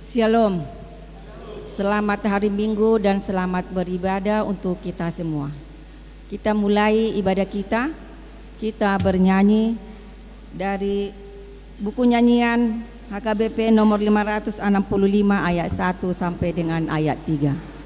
Shalom. Selamat hari Minggu dan selamat beribadah untuk kita semua. Kita mulai ibadah kita. Kita bernyanyi dari buku nyanyian HKBP nomor 565 ayat 1 sampai dengan ayat 3.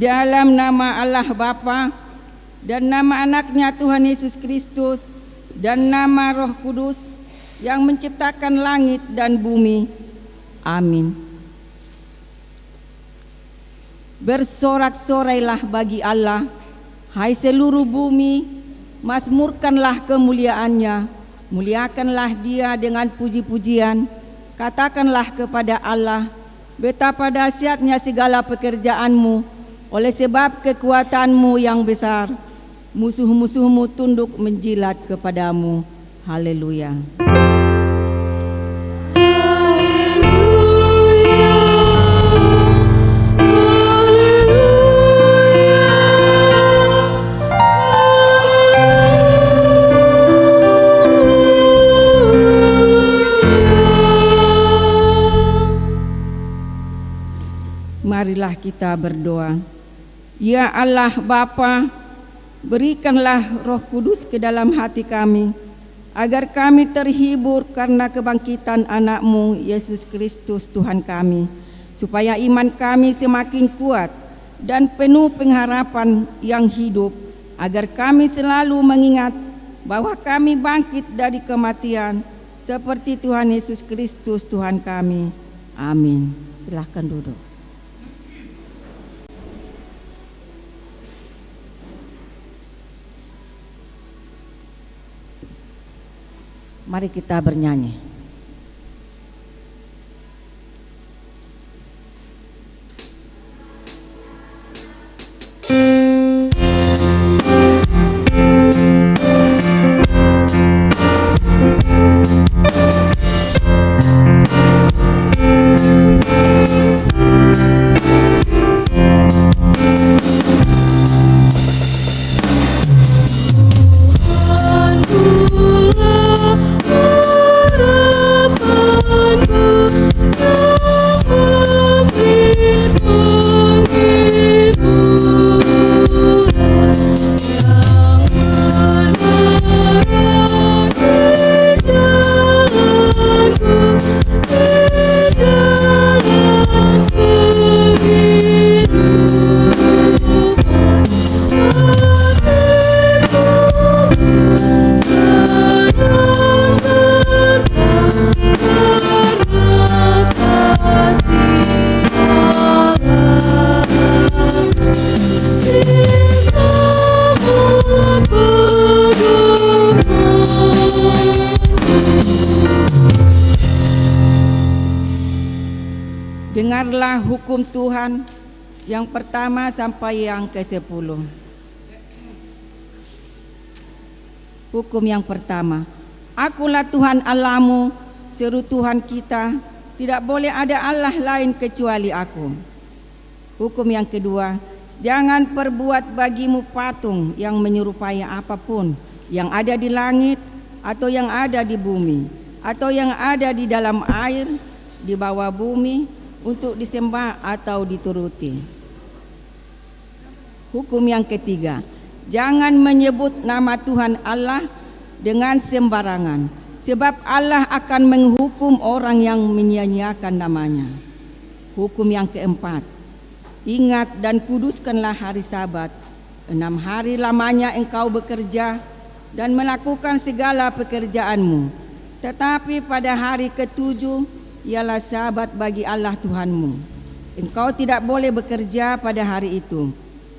Dalam nama Allah Bapa dan nama anaknya Tuhan Yesus Kristus dan nama Roh Kudus yang menciptakan langit dan bumi. Amin. Bersorak-sorailah bagi Allah, hai seluruh bumi, mazmurkanlah kemuliaannya, muliakanlah Dia dengan puji-pujian. Katakanlah kepada Allah, betapa dahsyatnya segala pekerjaanmu. Oleh sebab kekuatanmu yang besar, musuh-musuhmu tunduk menjilat kepadamu. Haleluya. Marilah kita berdoa. Ya Allah Bapa, berikanlah Roh Kudus ke dalam hati kami, agar kami terhibur karena kebangkitan anak-Mu Yesus Kristus Tuhan kami, supaya iman kami semakin kuat dan penuh pengharapan yang hidup, agar kami selalu mengingat bahwa kami bangkit dari kematian seperti Tuhan Yesus Kristus Tuhan kami. Amin. Silakan duduk. Mari kita bernyanyi. Tuhan, Dengarlah hukum Tuhan yang pertama sampai yang ke-10. Hukum yang pertama, Akulah Tuhan Allahmu, seru Tuhan kita, tidak boleh ada Allah lain kecuali Aku. Hukum yang kedua, jangan perbuat bagimu patung yang menyerupai apapun yang ada di langit atau yang ada di bumi atau yang ada di dalam air, di bawah bumi, untuk disembah atau dituruti. Hukum yang ketiga, jangan menyebut nama Tuhan Allah dengan sembarangan, sebab Allah akan menghukum orang yang menyia-nyiakan namanya. Hukum yang keempat, ingat dan kuduskanlah hari Sabat. 6 hari lamanya engkau bekerja dan melakukan segala pekerjaanmu, tetapi pada hari ke-7 ialah Sabat bagi Allah Tuhanmu. Engkau tidak boleh bekerja pada hari itu.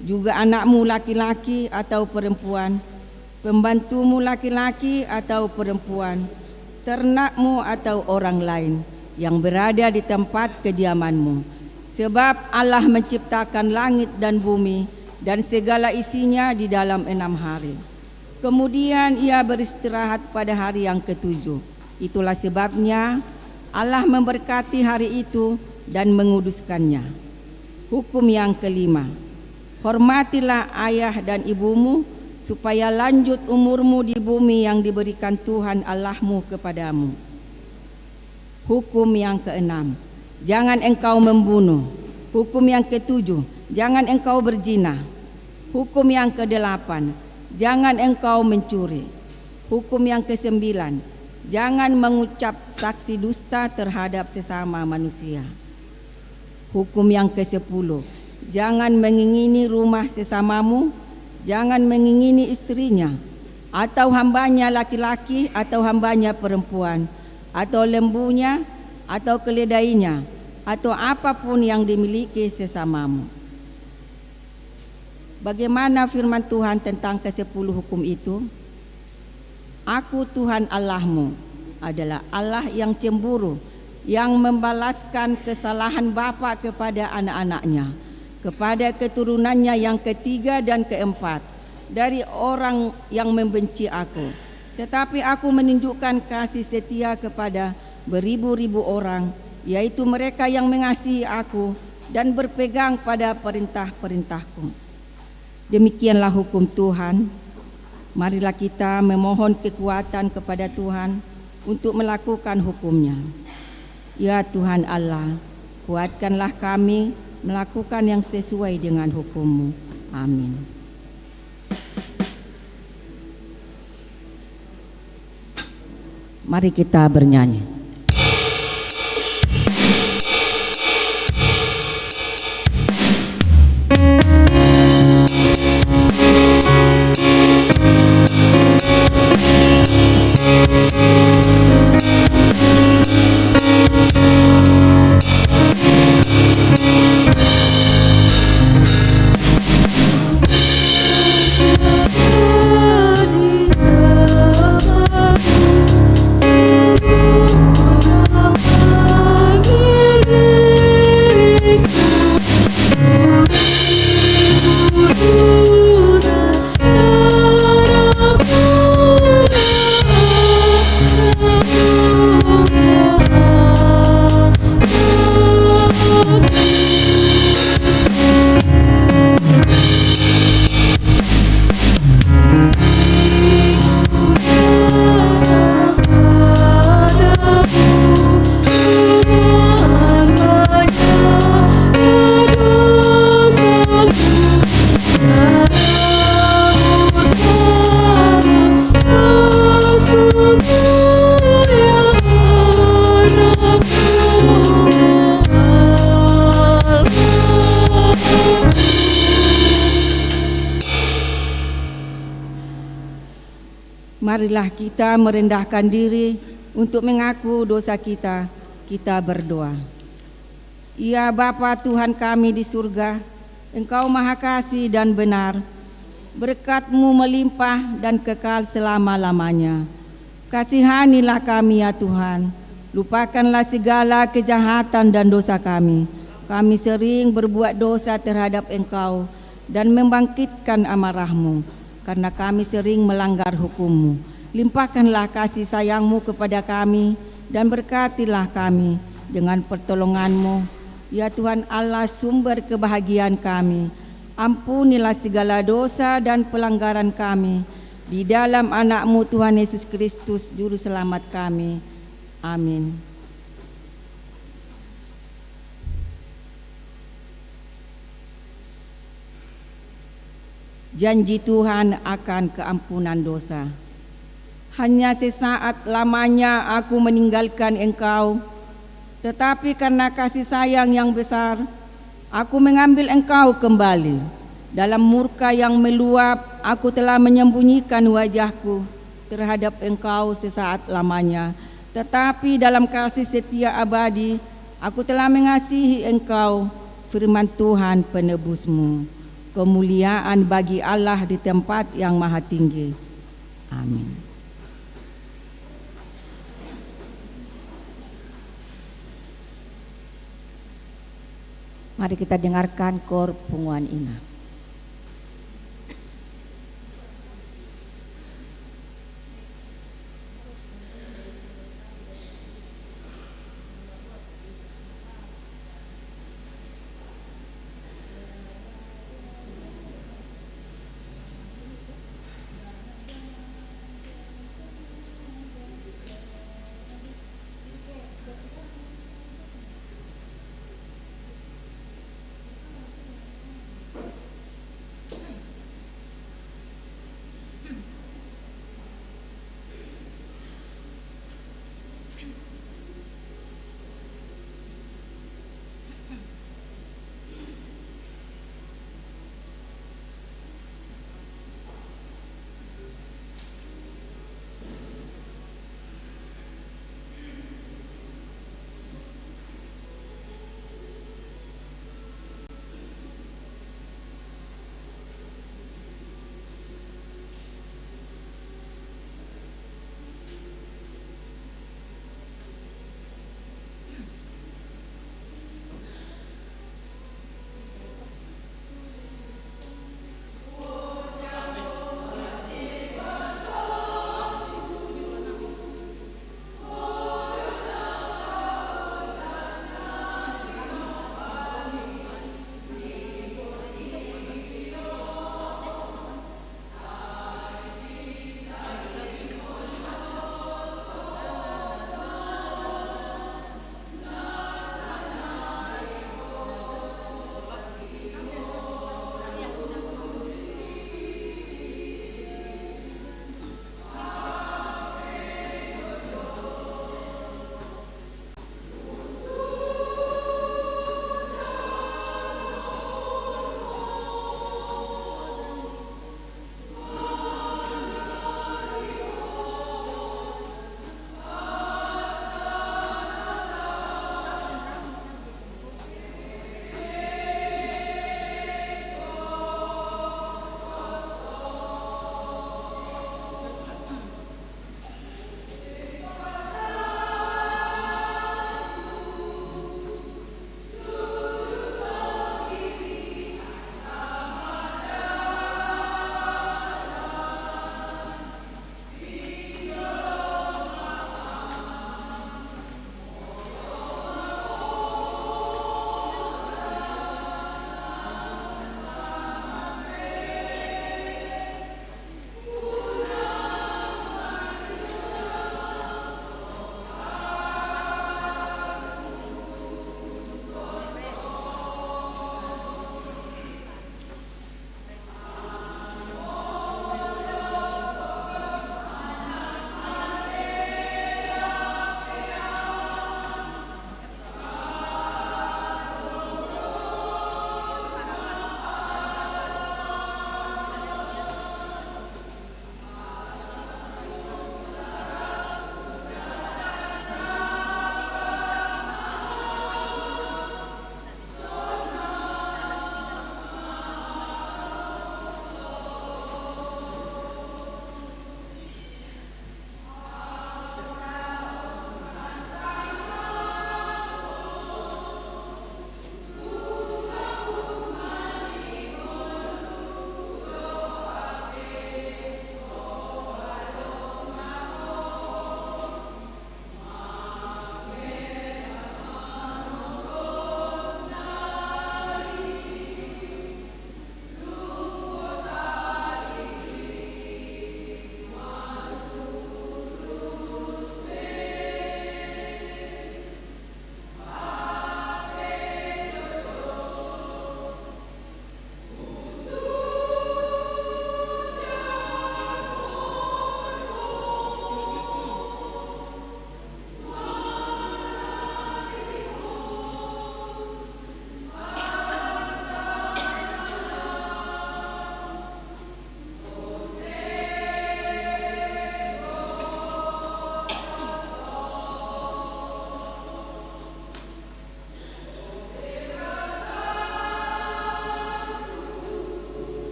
Juga anakmu laki-laki atau perempuan, pembantumu laki-laki atau perempuan, ternakmu atau orang lain yang berada di tempat kediamanmu. Sebab Allah menciptakan langit dan bumi dan segala isinya di dalam 6 hari. Kemudian ia beristirahat pada hari yang ke-7. Itulah sebabnya Allah memberkati hari itu dan menguduskannya. Hukum yang kelima, hormatilah ayah dan ibumu supaya lanjut umurmu di bumi yang diberikan Tuhan Allahmu kepadamu. Hukum yang keenam, jangan engkau membunuh. Hukum yang ketujuh, jangan engkau berzina. Hukum yang kedelapan, jangan engkau mencuri. Hukum yang kesembilan, jangan mengucap saksi dusta terhadap sesama manusia. Hukum yang ke-10, jangan mengingini rumah sesamamu, jangan mengingini istrinya, atau hambanya laki-laki atau hambanya perempuan, atau lembunya, atau keledainya, atau apapun yang dimiliki sesamamu. Bagaimana firman Tuhan tentang ke-10 hukum itu? Aku Tuhan Allahmu adalah Allah yang cemburu, yang membalaskan kesalahan bapa kepada anak-anaknya, kepada keturunannya yang ketiga dan keempat dari orang yang membenci aku. Tetapi aku menunjukkan kasih setia kepada beribu-ribu orang, yaitu mereka yang mengasihi aku dan berpegang pada perintah-perintahku. Demikianlah hukum Tuhan. Marilah kita memohon kekuatan kepada Tuhan untuk melakukan hukum-Nya. Ya Tuhan Allah, kuatkanlah kami melakukan yang sesuai dengan hukum-Mu. Amin. Mari kita bernyanyi. Marilah kita merendahkan diri untuk mengaku dosa kita. Kita berdoa. Ya Bapa Tuhan kami di surga, Engkau Maha Kasih dan benar. Berkat-Mu melimpah dan kekal selama-lamanya. Kasihanilah kami ya Tuhan. Lupakanlah segala kejahatan dan dosa kami. kami sering berbuat dosa terhadap Engkau dan membangkitkan amarah-Mu, karena kami sering melanggar hukum-Mu. Limpahkanlah kasih sayang-Mu kepada kami dan berkatilah kami dengan pertolongan-Mu. Ya Tuhan Allah, sumber kebahagiaan kami, ampunilah segala dosa dan pelanggaran kami di dalam anak-Mu Tuhan Yesus Kristus, Juru Selamat kami. Amin. Janji Tuhan akan keampunan dosa. Hanya sesaat lamanya aku meninggalkan Engkau, tetapi karena kasih sayang yang besar, aku mengambil Engkau kembali. Dalam murka yang meluap, aku telah menyembunyikan wajahku terhadap Engkau sesaat lamanya. Tetapi dalam kasih setia abadi, aku telah mengasihi Engkau, firman Tuhan penebus-Mu. Kemuliaan bagi Allah di tempat yang maha tinggi. Amin. Mari kita dengarkan KOR Punguan Inah.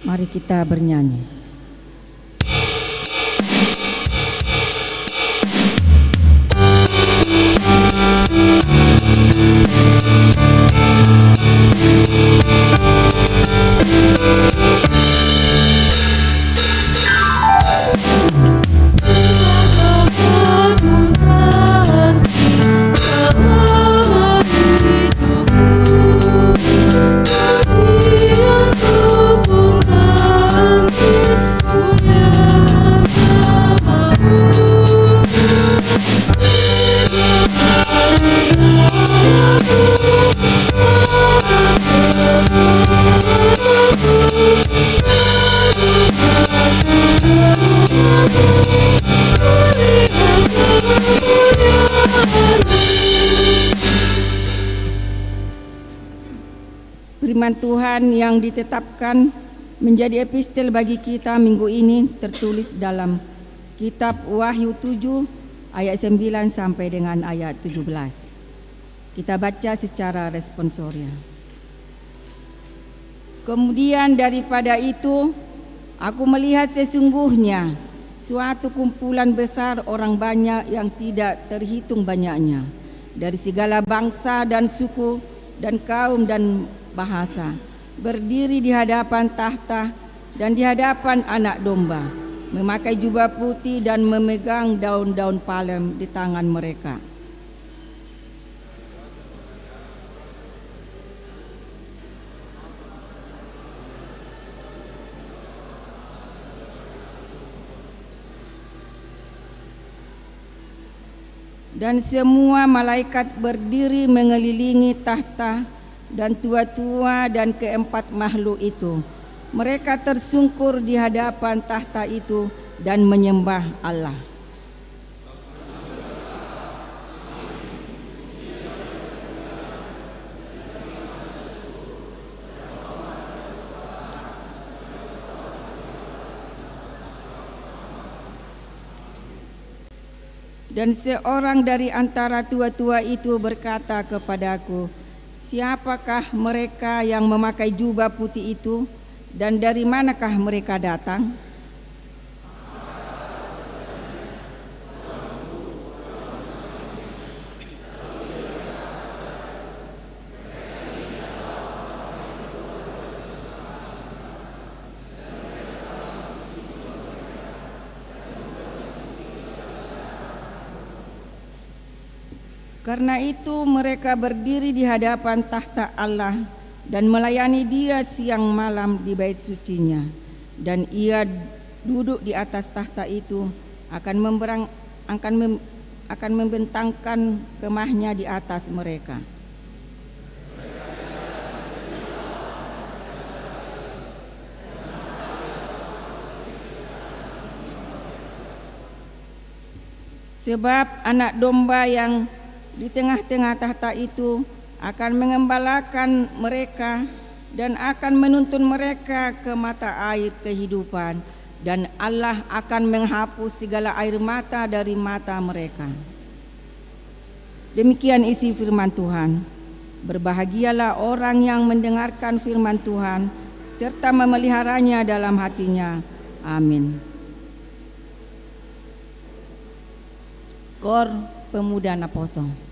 Mari kita bernyanyi. Firman Tuhan yang ditetapkan menjadi epistel bagi kita minggu ini tertulis dalam kitab Wahyu 7 ayat 9 sampai dengan ayat 17. Kita baca secara responsoria. Kemudian daripada itu aku melihat sesungguhnya suatu kumpulan besar orang banyak yang tidak terhitung banyaknya, dari segala bangsa dan suku dan kaum dan bahasa, berdiri di hadapan tahta dan di hadapan Anak Domba, memakai jubah putih dan memegang daun-daun palem di tangan mereka. Dan semua malaikat berdiri mengelilingi tahta dan tua-tua dan keempat makhluk itu. Mereka tersungkur di hadapan tahta itu dan menyembah Allah. Dan seorang dari antara tua-tua itu berkata kepadaku, "Siapakah mereka yang memakai jubah putih itu, dan dari manakah mereka datang?" Karena itu mereka berdiri di hadapan tahta Allah dan melayani Dia siang malam di bait sucinya. Dan Ia duduk di atas tahta itu akan membentangkan kemahnya di atas mereka. Sebab Anak Domba yang di tengah-tengah tahta itu akan mengembalakan mereka dan akan menuntun mereka ke mata air kehidupan, dan Allah akan menghapus segala air mata dari mata mereka. Demikian isi firman Tuhan. Berbahagialah orang yang mendengarkan firman Tuhan serta memeliharanya dalam hatinya. Amin. Kor Pemuda Naposo.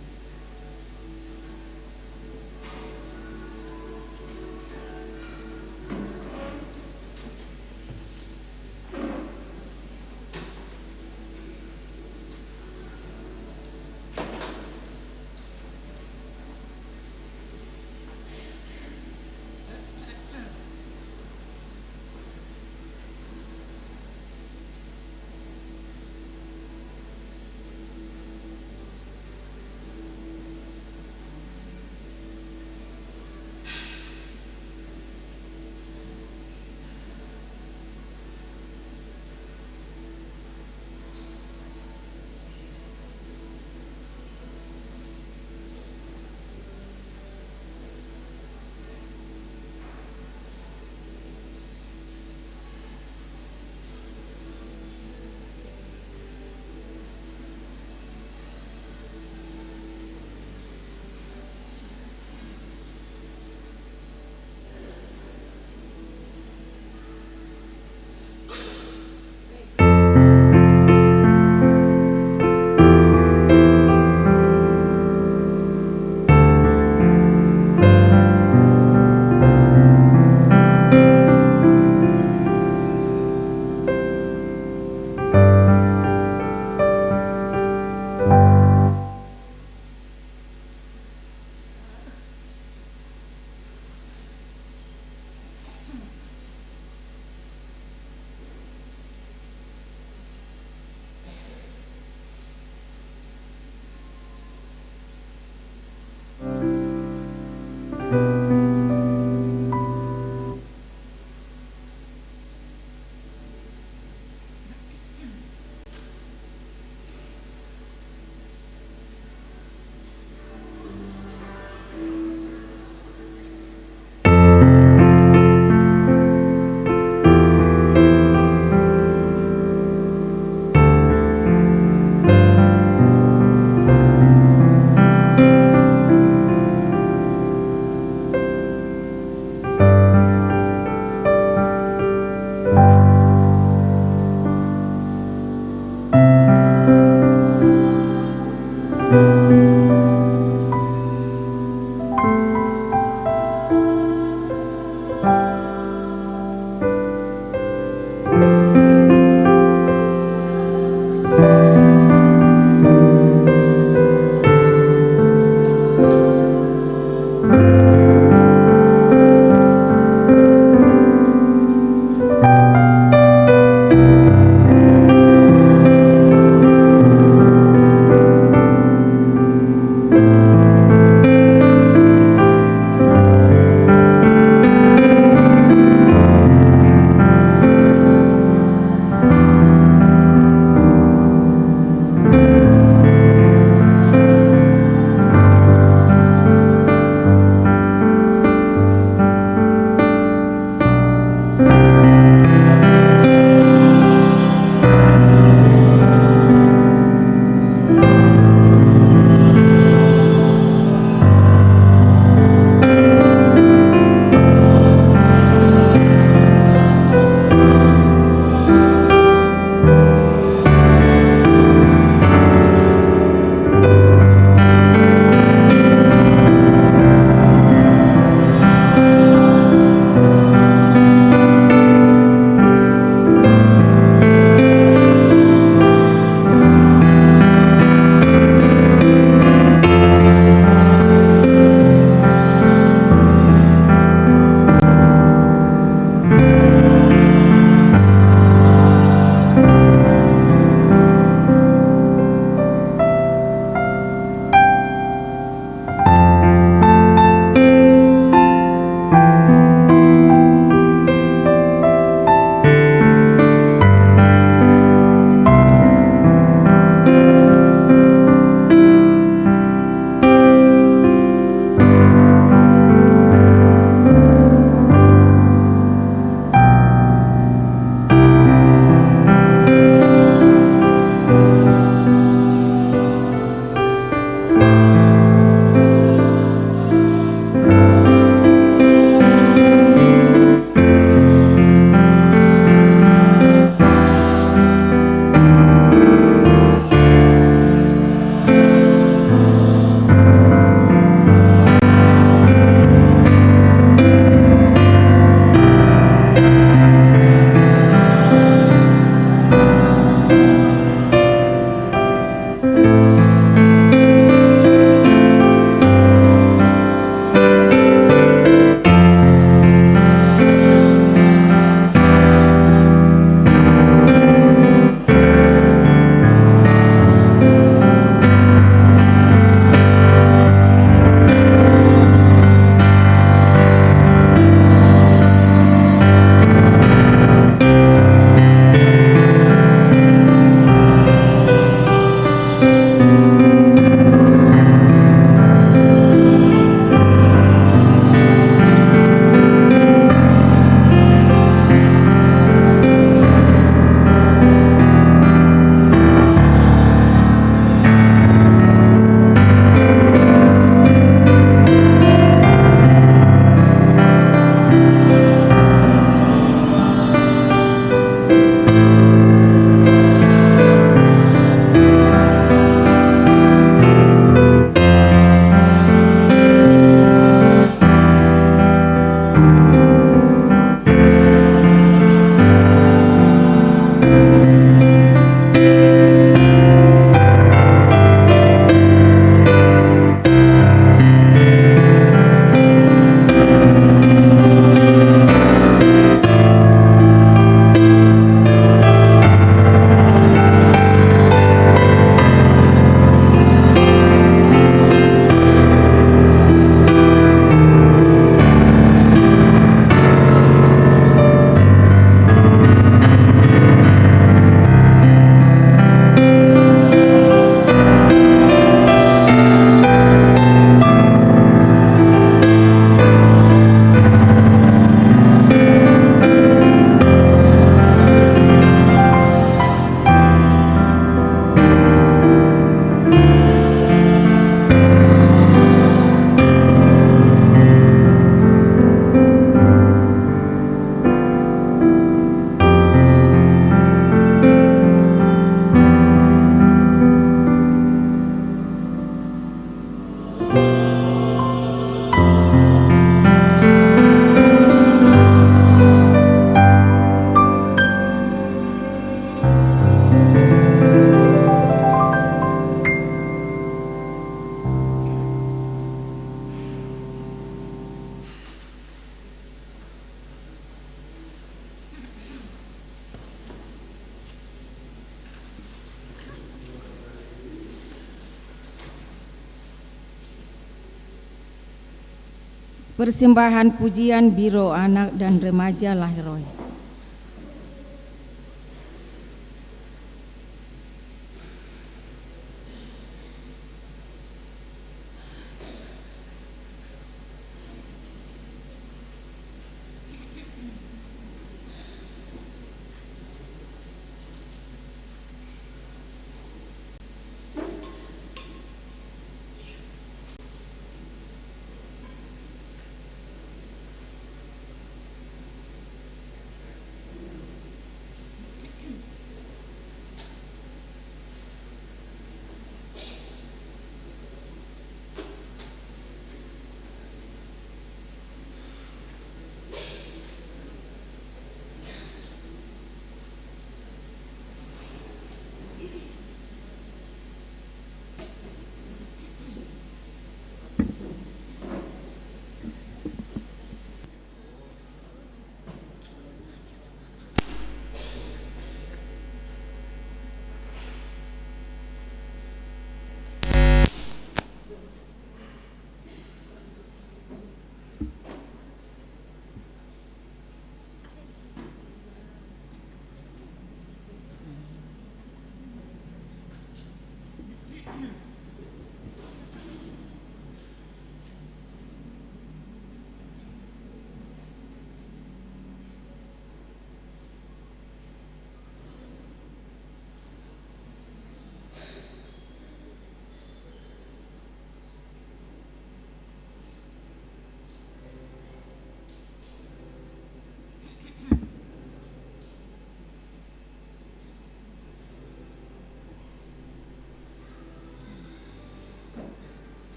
Persembahan pujian Biro Anak dan Remaja Lahiroi.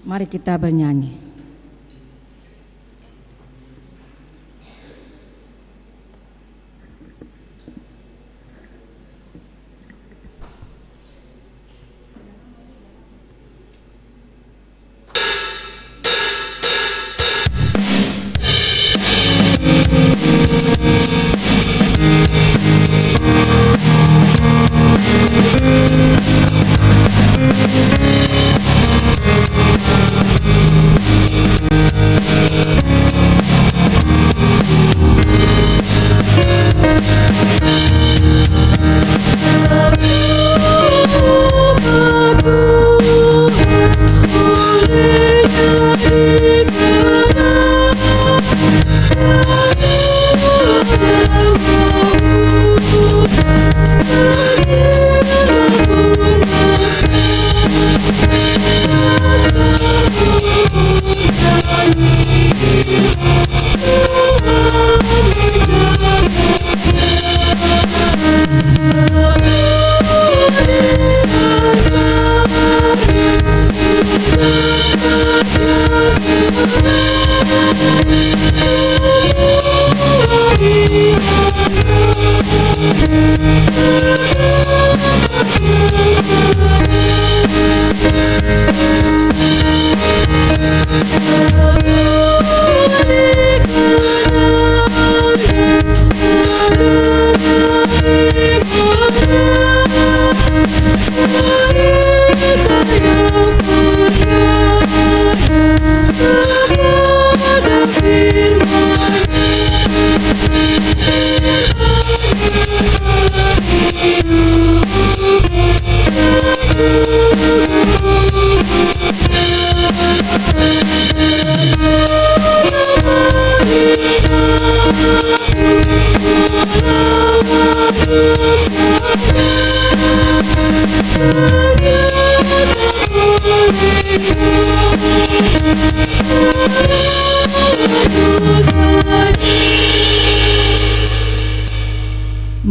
Mari kita bernyanyi.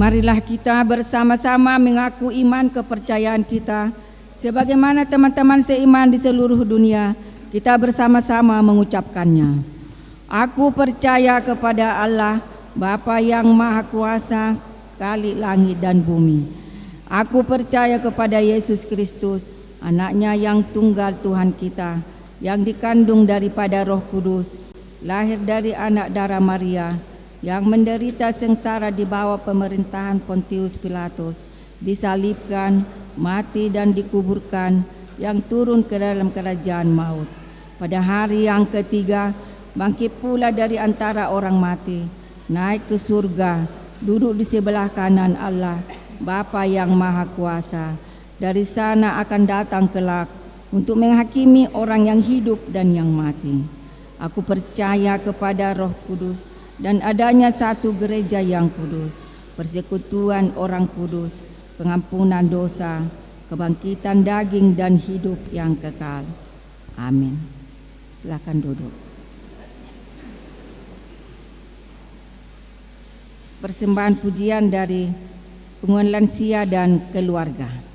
Marilah kita bersama-sama mengaku iman kepercayaan kita. Sebagaimana teman-teman seiman di seluruh dunia, kita bersama-sama mengucapkannya. Aku percaya kepada Allah, Bapa yang Maha Kuasa, Khalik langit dan bumi. Aku percaya kepada Yesus Kristus, Anaknya yang tunggal Tuhan kita, yang dikandung daripada Roh Kudus, lahir dari anak darah Maria, yang menderita sengsara di bawah pemerintahan Pontius Pilatus, disalibkan, mati dan dikuburkan, yang turun ke dalam kerajaan maut. Pada hari yang ketiga, bangkit pula dari antara orang mati, naik ke surga, duduk di sebelah kanan Allah, Bapa yang Maha Kuasa. Dari sana akan datang kelak untuk menghakimi orang yang hidup dan yang mati. Aku percaya kepada Roh Kudus, dan adanya satu gereja yang kudus, persekutuan orang kudus, pengampunan dosa, kebangkitan daging dan hidup yang kekal. Amin. Silakan duduk. Persembahan pujian dari Pengurus Lansia dan Keluarga.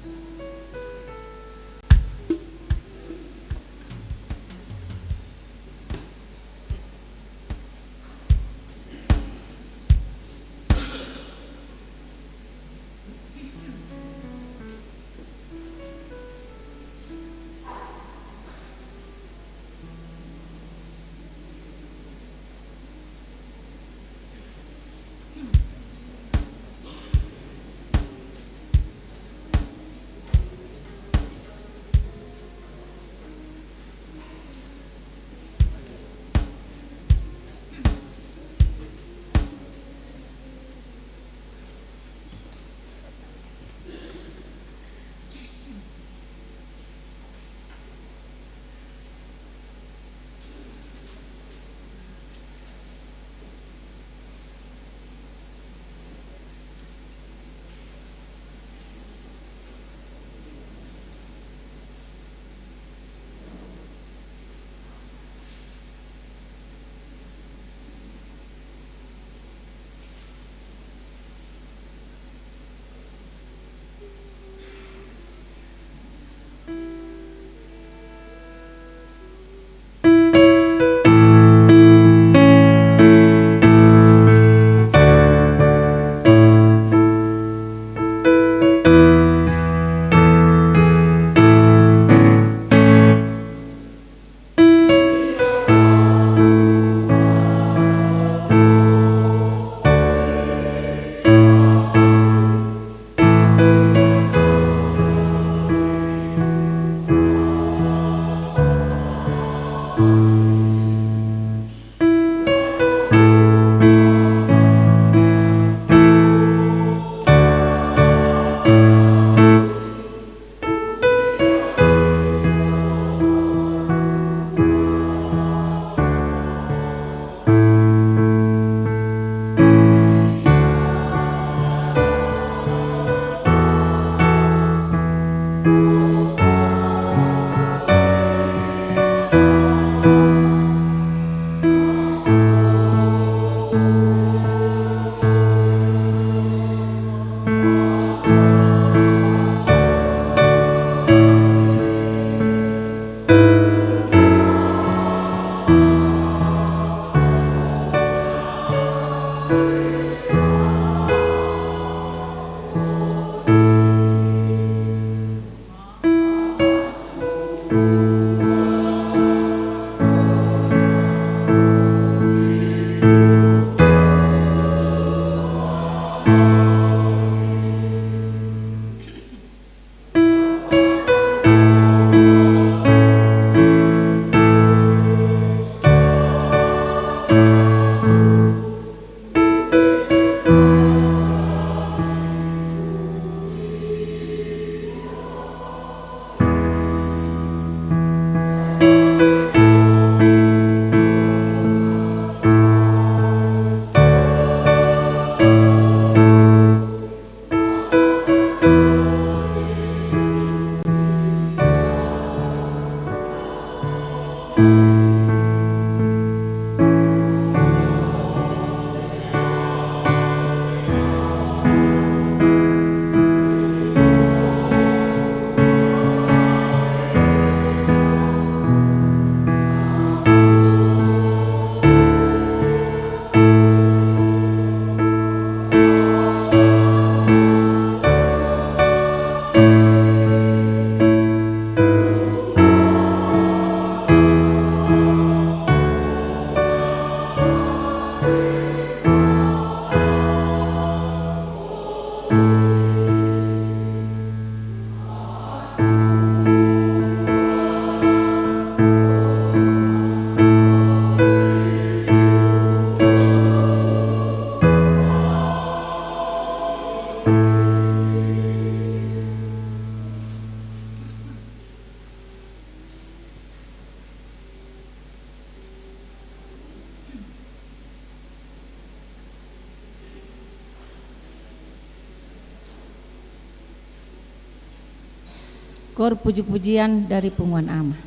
Kor puji-pujian dari Pungguan Ama.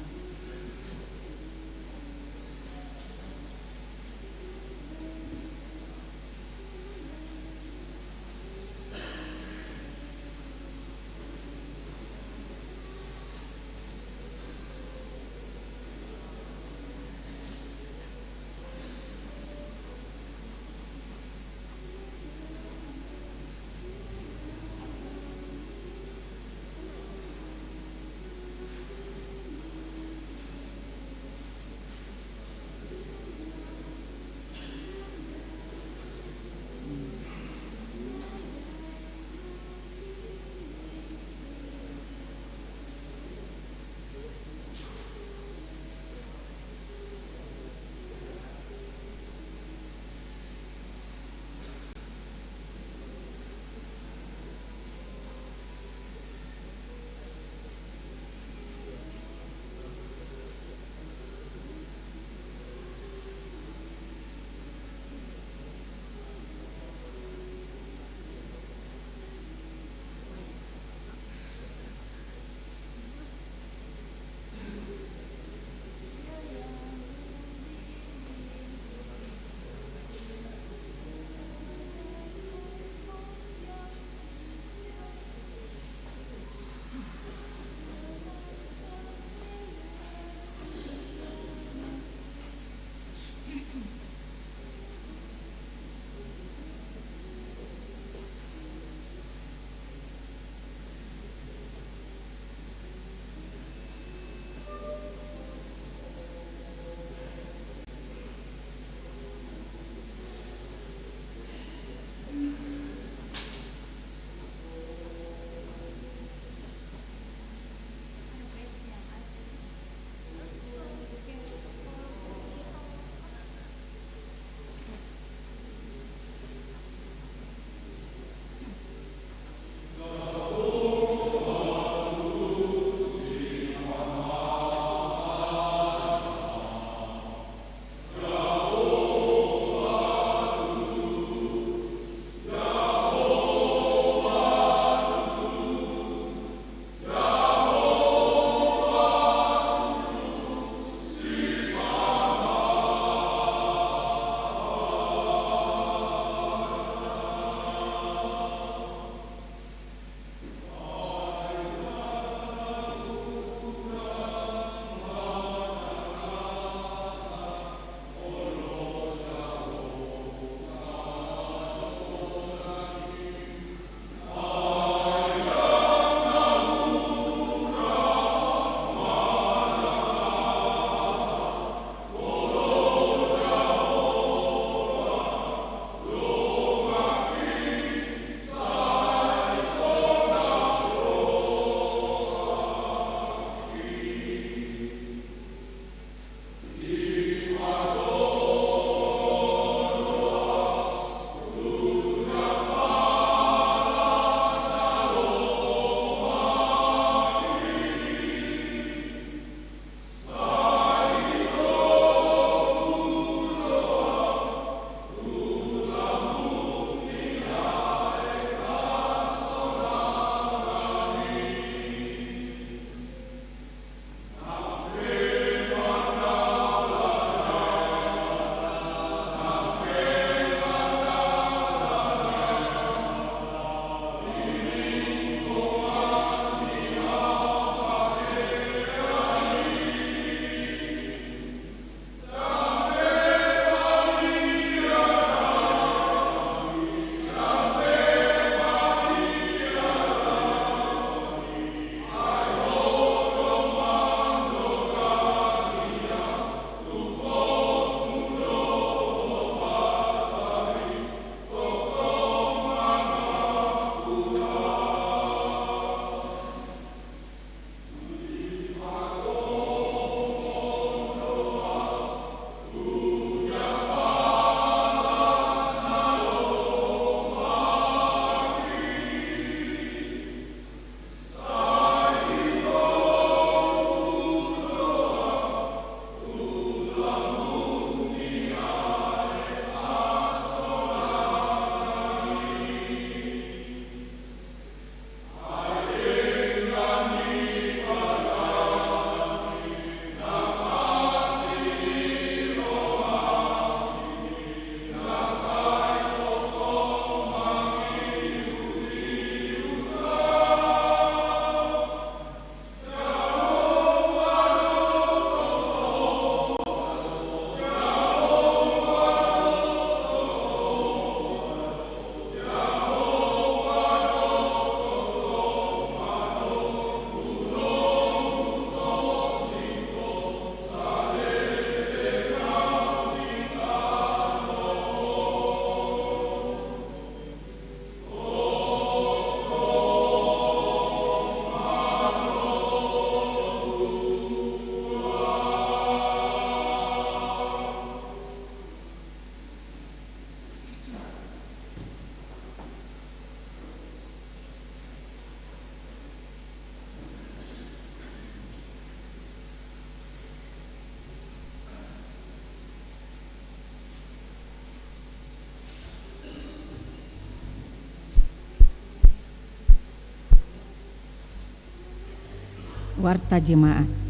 Warta Jemaat.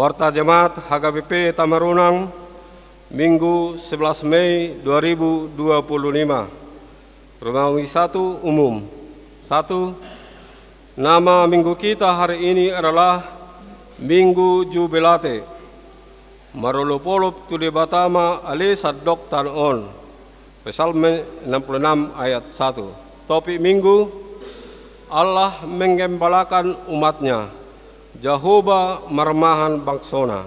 Warta Jemaat HKBP Tamarunang, Minggu 11 Mei 2025. Romawi 1 Umum. 1. Nama minggu kita hari ini adalah Minggu Jubilate. Marulupolup tuli batama ali sadok tan on. Psalm 66 ayat 1. Topik minggu, Allah menggembalakan umatnya. Jehovah marmahan bangsona.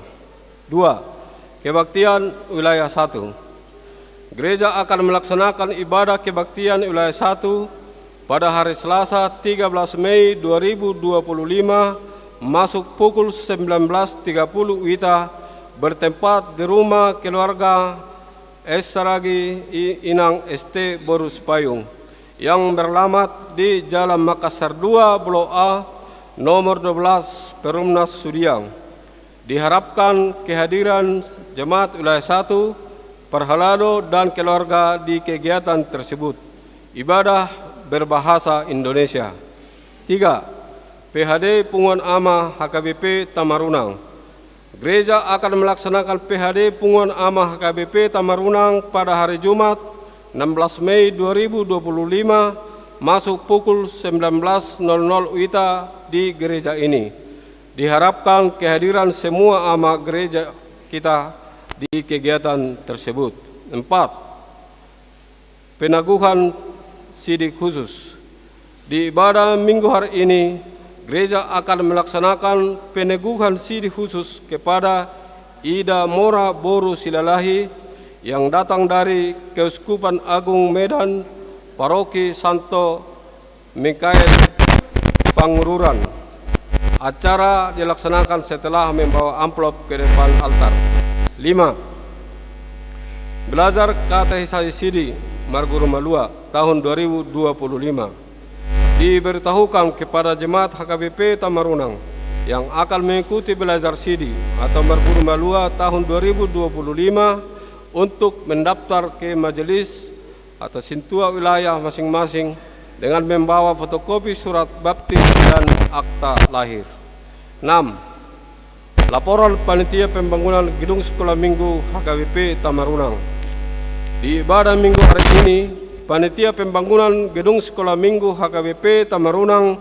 2. Kebaktian wilayah 1. Gereja akan melaksanakan ibadah kebaktian wilayah 1 pada hari Selasa 13 Mei 2025 masuk pukul 19.30 WITA bertempat di rumah keluarga Esragi Inang ST Borus Payung yang beralamat di Jalan Makassar 2 Blok A nomor 12 Perumnas Sudiang. Diharapkan kehadiran jemaat wilayah 1, Perhalado dan keluarga di kegiatan tersebut. Ibadah berbahasa Indonesia. 3. PHD Punguan Ama HKBP Tamarunang. Gereja akan melaksanakan PHD Punguan Ama HKBP Tamarunang pada hari Jumat 16 Mei 2025 masuk pukul 19.00 WITA di gereja ini. Diharapkan kehadiran semua ama gereja kita di kegiatan tersebut. 4. Penaguhan sidik khusus. Di ibadah minggu hari ini, gereja akan melaksanakan peneguhan sidik khusus kepada Ida Mora Boru Silalahi yang datang dari Keuskupan Agung Medan, Paroki Santo Mikael Pangururan. Acara dilaksanakan setelah membawa amplop ke depan altar. 5. Belajar Katekisasi Sidi Marguru Malua tahun 2025. Diberitahukan kepada jemaat HKBP Tamarunang yang akan mengikuti belajar Sidi atau Marguru Malua tahun 2025 untuk mendaftar ke majelis atau sintua wilayah masing-masing dengan membawa fotokopi surat baptis dan akta lahir. 6. Laporan Panitia Pembangunan Gedung Sekolah Minggu HKBP Tamarunang. Di ibadah minggu hari ini, Panitia Pembangunan Gedung Sekolah Minggu HKBP Tamarunang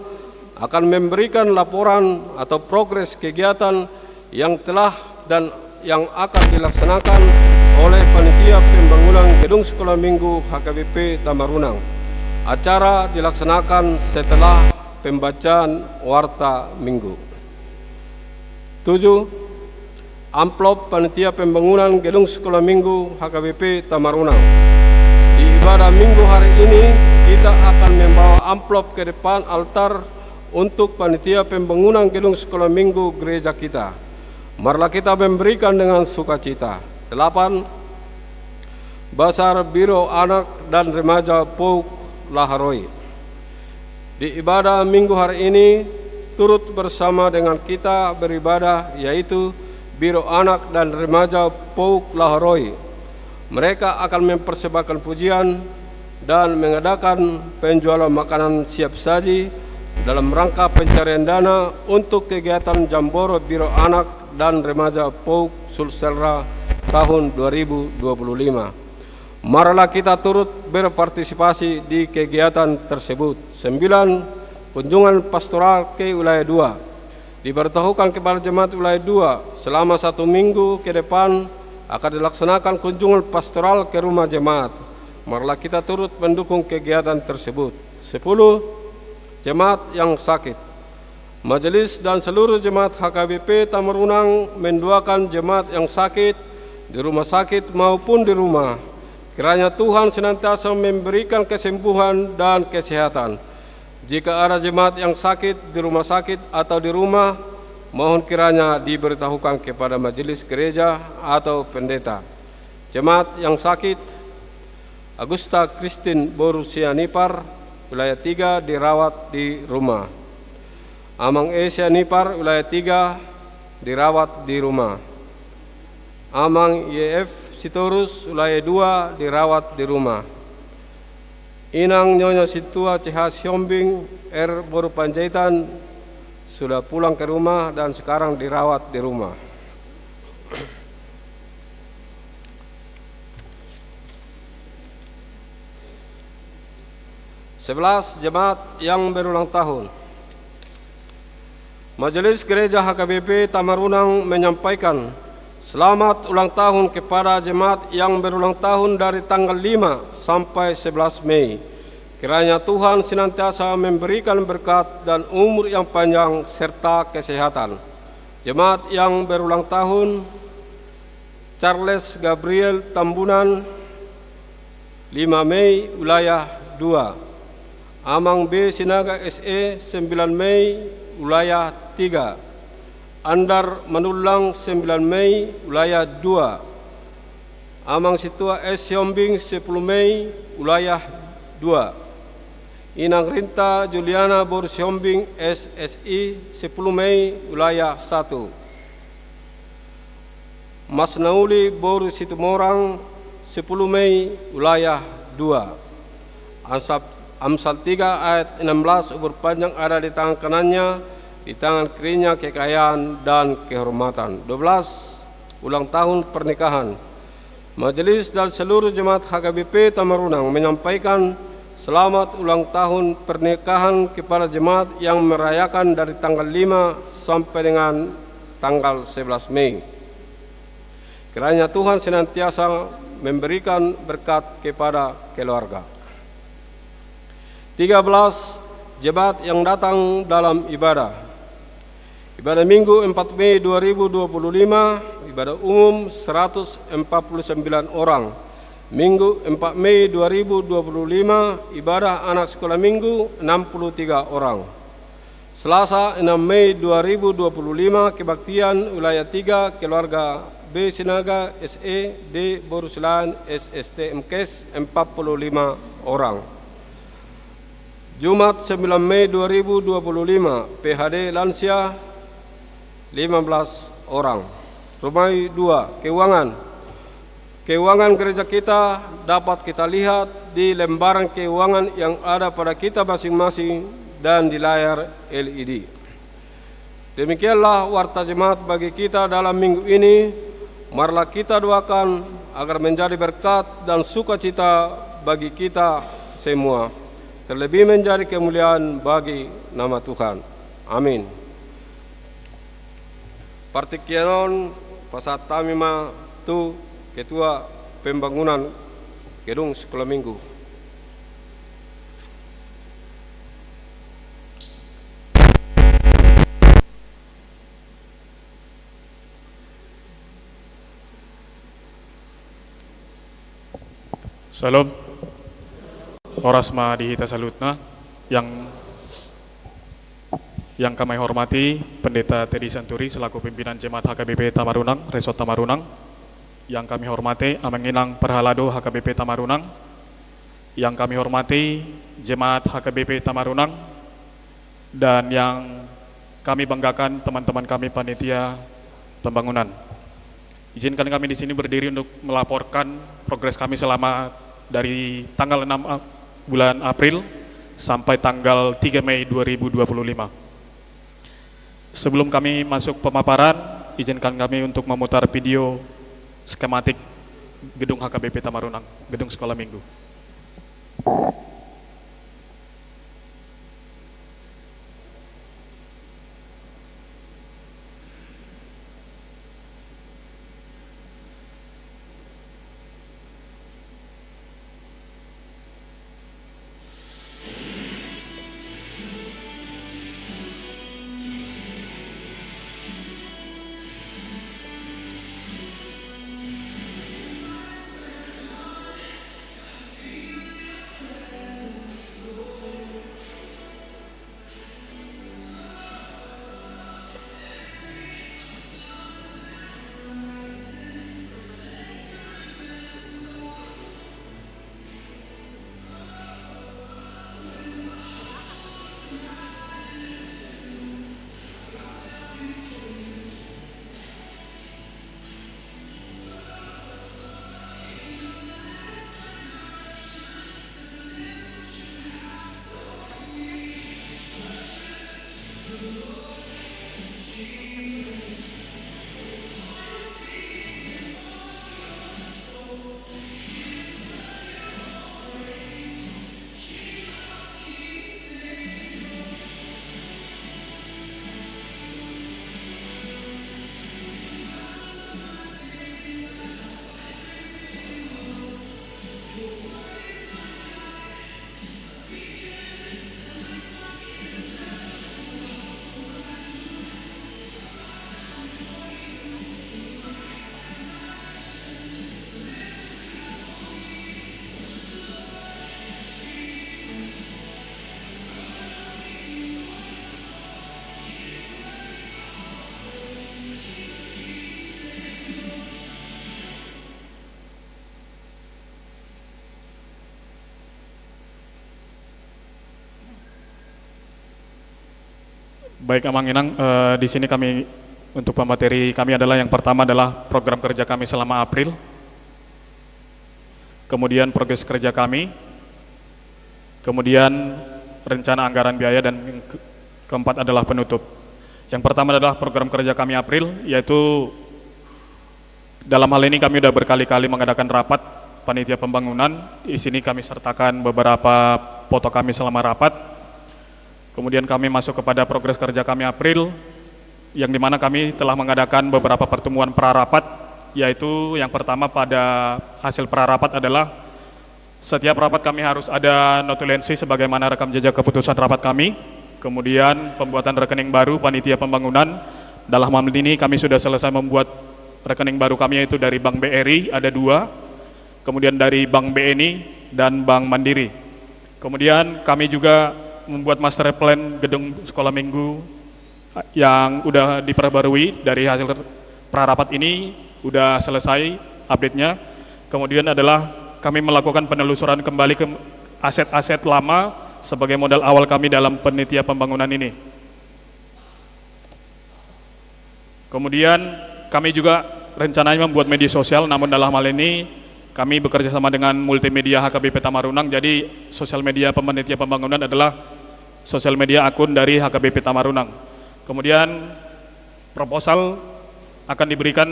akan memberikan laporan atau progres kegiatan yang telah dan yang akan dilaksanakan oleh Panitia Pembangunan Gedung Sekolah Minggu HKBP Tamarunang. Acara dilaksanakan setelah pembacaan warta minggu. 7. Amplop Panitia Pembangunan Gedung Sekolah Minggu HKBP Tamarunang. Di ibadah minggu hari ini, kita akan membawa amplop ke depan altar untuk Panitia Pembangunan Gedung Sekolah Minggu gereja kita. Marilah kita memberikan dengan sukacita. 8. Basar Biro Anak dan Remaja Pouk Laharoi. Di ibadah minggu hari ini turut bersama dengan kita beribadah yaitu Biro Anak dan Remaja Pouk Laharoi. Mereka akan mempersembahkan pujian dan mengadakan penjualan makanan siap saji dalam rangka pencarian dana untuk kegiatan Jamboro Biro Anak dan Remaja Pouk Sulselra tahun 2025. Marilah kita turut berpartisipasi di kegiatan tersebut. 9. Kunjungan pastoral ke wilayah 2. Diberitahukan kepada jemaat wilayah 2 selama 1 minggu ke depan akan dilaksanakan kunjungan pastoral ke rumah jemaat. Marilah kita turut mendukung kegiatan tersebut. 10. Jemaat yang sakit. Majelis dan seluruh jemaat HKBP Tamarunang mendoakan jemaat yang sakit di rumah sakit maupun di rumah. Kiranya Tuhan senantiasa memberikan kesembuhan dan kesehatan. Jika ada jemaat yang sakit di rumah sakit atau di rumah, mohon kiranya diberitahukan kepada majelis gereja atau pendeta. Jemaat yang sakit, Agusta Christine Borusianipar, wilayah 3 dirawat di rumah. Amang Esia Nipar, wilayah 3 dirawat di rumah. Amang YF Sitorus, wilayah 2 dirawat di rumah. Inang Nyonya Situa CH Siombing R Boru Panjaitan sudah pulang ke rumah dan sekarang dirawat di rumah. Sebelas jemaat yang berulang tahun. Majelis Gereja HKBP Tamarunang menyampaikan selamat ulang tahun kepada jemaat yang berulang tahun dari tanggal 5 sampai 11 Mei. Kiranya Tuhan senantiasa memberikan berkat dan umur yang panjang serta kesehatan. Jemaat yang berulang tahun: Charles Gabriel Tambunan, 5 Mei, wilayah 2. Amang B Sinaga SE, 9 Mei, wilayah 3. Andar Manulang, 9 Mei, wilayah 2. Amang Situa S Siombing, 10 Mei, wilayah 2. Inang Rinta Juliana Bor Siombing SSI, 10 Mei, wilayah 1. Mas Nauli Bor Situmorang, 10 Mei, wilayah 2. Amsal 3 ayat 16, umur panjang ada di tangan kanannya, di tangan kirinya kekayaan dan kehormatan. 12. Ulang tahun pernikahan. Majelis dan seluruh jemaat HKBP Tamarunang menyampaikan selamat ulang tahun pernikahan kepada jemaat yang merayakan dari tanggal 5 sampai dengan tanggal 11 Mei. Kiranya Tuhan senantiasa memberikan berkat kepada keluarga. 13. Jemaat yang datang dalam ibadah. Ibadah Minggu 4 Mei 2025, ibadah umum 149 orang. Minggu 4 Mei 2025, ibadah anak sekolah minggu 63 orang. Selasa 6 Mei 2025, kebaktian wilayah 3 keluarga B Sinaga SE D Borusilan SST MKes 45 orang. Jumat 9 Mei 2025, PHD Lansia 15 orang. Rumai 2, Keuangan gereja kita dapat kita lihat di lembaran keuangan yang ada pada kita masing-masing dan di layar LED. Demikianlah warta jemaat bagi kita dalam minggu ini. Marilah kita doakan agar menjadi berkat dan sukacita bagi kita semua, terlebih menjadi kemuliaan bagi nama Tuhan. Amin. Partikianon Pasat Tamima Tu, Ketua Pembangunan Gedung Sekolah Minggu. Salam. Orasma dihita salutna yang kami hormati Pendeta Teddy Santuri selaku pimpinan Jemaat HKBP Tamarunang, Resort Tamarunang. Yang kami hormati Amenginang Perhalado HKBP Tamarunang. Yang kami hormati Jemaat HKBP Tamarunang, dan yang kami banggakan teman-teman kami panitia pembangunan. Izinkan kami di sini berdiri untuk melaporkan progres kami selama dari tanggal 6 bulan April sampai tanggal 3 Mei 2025. Sebelum kami masuk pemaparan, izinkan kami untuk memutar video skematik Gedung HKBP Tamarunang, Gedung Sekolah Minggu. Baik Amang Inang, di sini kami untuk pemateri kami adalah yang pertama adalah program kerja kami selama April, kemudian progres kerja kami, kemudian rencana anggaran biaya, dan yang keempat adalah penutup. Yang pertama adalah program kerja kami April, yaitu dalam hal ini kami sudah berkali-kali mengadakan rapat panitia pembangunan. Di sini kami sertakan beberapa foto kami selama rapat. Kemudian kami masuk kepada progres kerja kami April, yang dimana kami telah mengadakan beberapa pertemuan prarapat, yaitu yang pertama pada hasil prarapat adalah setiap rapat kami harus ada notulensi sebagaimana rekam jejak keputusan rapat kami. Kemudian pembuatan rekening baru panitia pembangunan. Dalam hal ini kami sudah selesai membuat rekening baru kami, yaitu dari Bank BRI ada 2, kemudian dari Bank BNI dan Bank Mandiri. Kemudian kami juga membuat master plan gedung sekolah minggu yang udah diperbarui. Dari hasil prarapat ini udah selesai update-nya. Kemudian adalah kami melakukan penelusuran kembali ke aset-aset lama sebagai modal awal kami dalam panitia pembangunan ini. Kemudian kami juga rencananya membuat media sosial, namun dalam hal ini kami bekerja sama dengan multimedia HKBP Tamarunang. Jadi sosial media panitia pembangunan adalah sosial media akun dari HKBP Tamarunang. Kemudian proposal akan diberikan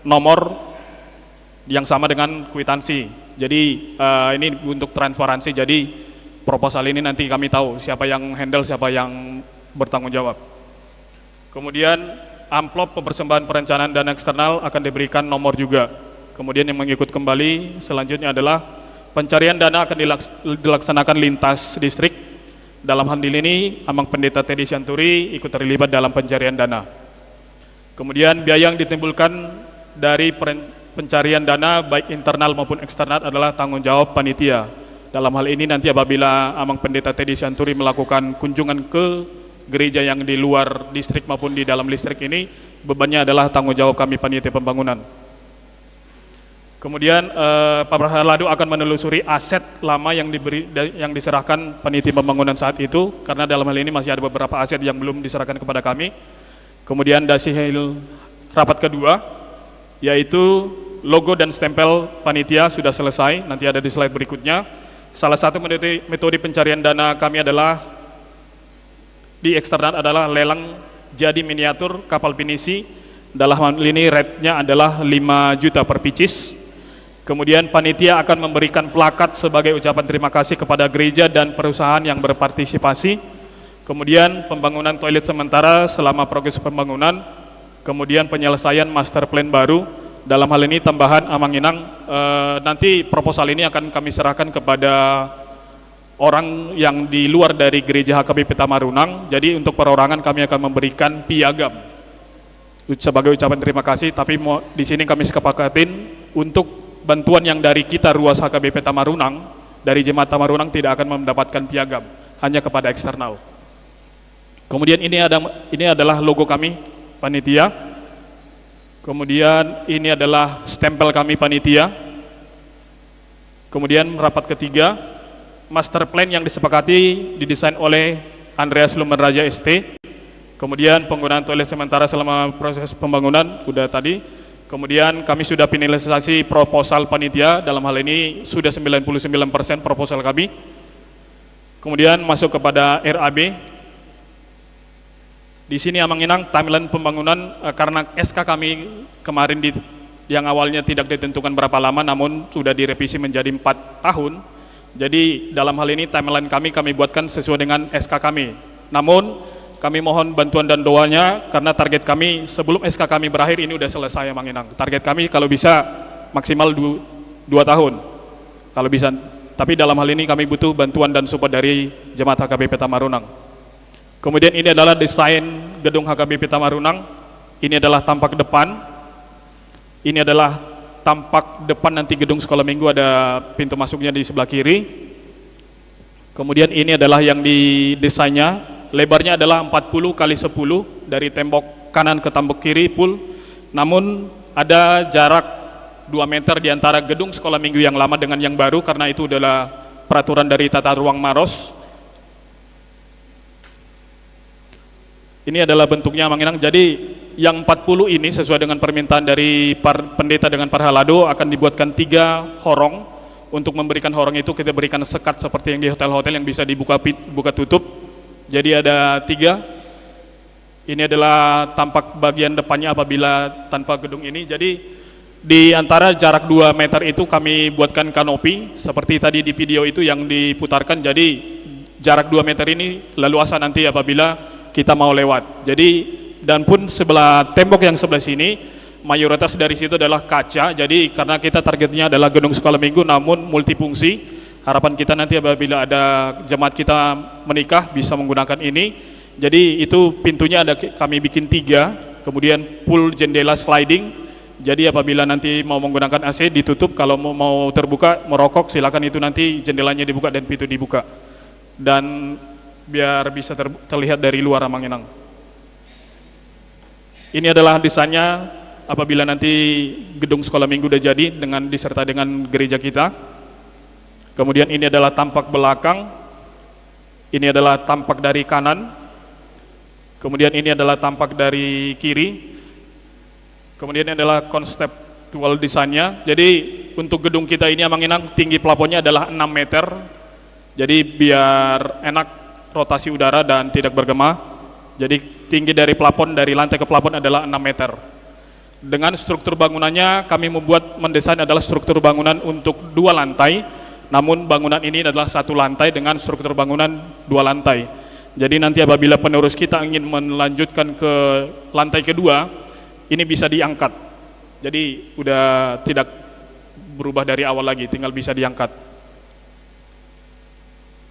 nomor yang sama dengan kwitansi. Jadi ini untuk transparansi. Jadi proposal ini nanti kami tahu siapa yang handle, siapa yang bertanggung jawab. Kemudian amplop pempersembahan perencanaan dana eksternal akan diberikan nomor juga. Kemudian yang mengikut kembali selanjutnya adalah pencarian dana akan dilaksanakan lintas distrik. Dalam hal ini Amang Pendeta Teddy Sianturi ikut terlibat dalam pencarian dana. Kemudian biaya yang ditimbulkan dari pencarian dana baik internal maupun eksternal adalah tanggung jawab panitia. Dalam hal ini nanti apabila Amang Pendeta Teddy Sianturi melakukan kunjungan ke gereja yang di luar distrik maupun di dalam distrik ini, bebannya adalah tanggung jawab kami panitia pembangunan. Kemudian Pak Prahaladu akan menelusuri aset lama yang diserahkan panitia pembangunan saat itu, karena dalam hal ini masih ada beberapa aset yang belum diserahkan kepada kami. Kemudian hasil rapat kedua, yaitu logo dan stempel panitia sudah selesai, nanti ada di slide berikutnya. Salah satu metode pencarian dana kami adalah di eksternal adalah lelang jadi miniatur kapal pinisi. Dalam hal ini rate-nya adalah 5 juta per pieces. Kemudian panitia akan memberikan plakat sebagai ucapan terima kasih kepada gereja dan perusahaan yang berpartisipasi. Kemudian pembangunan toilet sementara selama progres pembangunan. Kemudian penyelesaian master plan baru. Dalam hal ini tambahan Amang Inang, nanti proposal ini akan kami serahkan kepada orang yang di luar dari gereja HKBP Tamarunang. Jadi untuk perorangan kami akan memberikan piagam sebagai ucapan terima kasih. Tapi di sini kami sepakatin untuk bantuan yang dari kita ruas HKBP Tamarunang, dari jemaat Tamarunang tidak akan mendapatkan piagam, hanya kepada eksternal. Kemudian ini adalah logo kami panitia. Kemudian ini adalah stempel kami panitia. Kemudian rapat ketiga, master plan yang disepakati didesain oleh Andreas Lumenraja ST. Kemudian penggunaan toilet sementara selama proses pembangunan udah tadi. Kemudian kami sudah finalisasi proposal panitia, dalam hal ini sudah 99% proposal kami. Kemudian masuk kepada RAB. Di sini Amang Inang timeline pembangunan, karena SK kami kemarin yang awalnya tidak ditentukan berapa lama, namun sudah direvisi menjadi 4 tahun. Jadi dalam hal ini timeline kami buatkan sesuai dengan SK kami. Namun kami mohon bantuan dan doanya, karena target kami sebelum SK kami berakhir ini udah selesai Amang Inang. Target kami kalau bisa maksimal 2 tahun, kalau bisa. Tapi dalam hal ini kami butuh bantuan dan support dari jemaat HKBP Tamarunang. Kemudian ini adalah desain gedung HKBP Tamarunang. Ini adalah tampak depan. Ini adalah tampak depan nanti gedung sekolah minggu, ada pintu masuknya di sebelah kiri. Kemudian ini adalah yang didesainnya. Lebarnya adalah 40 kali 10 dari tembok kanan ke tembok kiri full. Namun ada jarak 2 meter di antara gedung sekolah minggu yang lama dengan yang baru, karena itu adalah peraturan dari tata ruang Maros. Ini adalah bentuknya Amang Inang. Jadi yang 40 ini sesuai dengan permintaan dari pendeta dengan Parhalado akan dibuatkan 3 horong. Untuk memberikan horong itu kita berikan sekat seperti yang di hotel-hotel yang bisa dibuka buka tutup. Jadi ada 3. Ini adalah tampak bagian depannya apabila tanpa gedung ini. Jadi di antara jarak 2 meter itu kami buatkan kanopi seperti tadi di video itu yang diputarkan. Jadi jarak 2 meter ini leluasa nanti apabila kita mau lewat. Jadi dan pun sebelah tembok yang sebelah sini mayoritas dari situ adalah kaca. Jadi karena kita targetnya adalah gedung sekolah minggu namun multifungsi. Harapan kita nanti apabila ada jemaat kita menikah bisa menggunakan ini. Jadi itu pintunya ada kami bikin 3, kemudian full jendela sliding. Jadi apabila nanti mau menggunakan AC ditutup, kalau mau terbuka merokok silakan itu nanti jendelanya dibuka dan pintu dibuka. Dan biar bisa terlihat dari luar Amang Inang. Ini adalah desainnya apabila nanti gedung sekolah minggu udah jadi diserta dengan gereja kita. Kemudian ini adalah tampak belakang. Ini adalah tampak dari kanan. Kemudian ini adalah tampak dari kiri. Kemudian ini adalah konseptual desainnya. Jadi untuk gedung kita ini Amang Inang tinggi plafonnya adalah 6 meter. Jadi biar enak rotasi udara dan tidak bergema. Jadi tinggi dari plafon dari lantai ke plafon adalah 6 meter. Dengan struktur bangunannya kami mendesain adalah struktur bangunan untuk 2 lantai. Namun bangunan ini adalah 1 lantai dengan struktur bangunan 2 lantai. Jadi nanti apabila penerus kita ingin melanjutkan ke lantai kedua, ini bisa diangkat. Jadi udah tidak berubah dari awal lagi, tinggal bisa diangkat.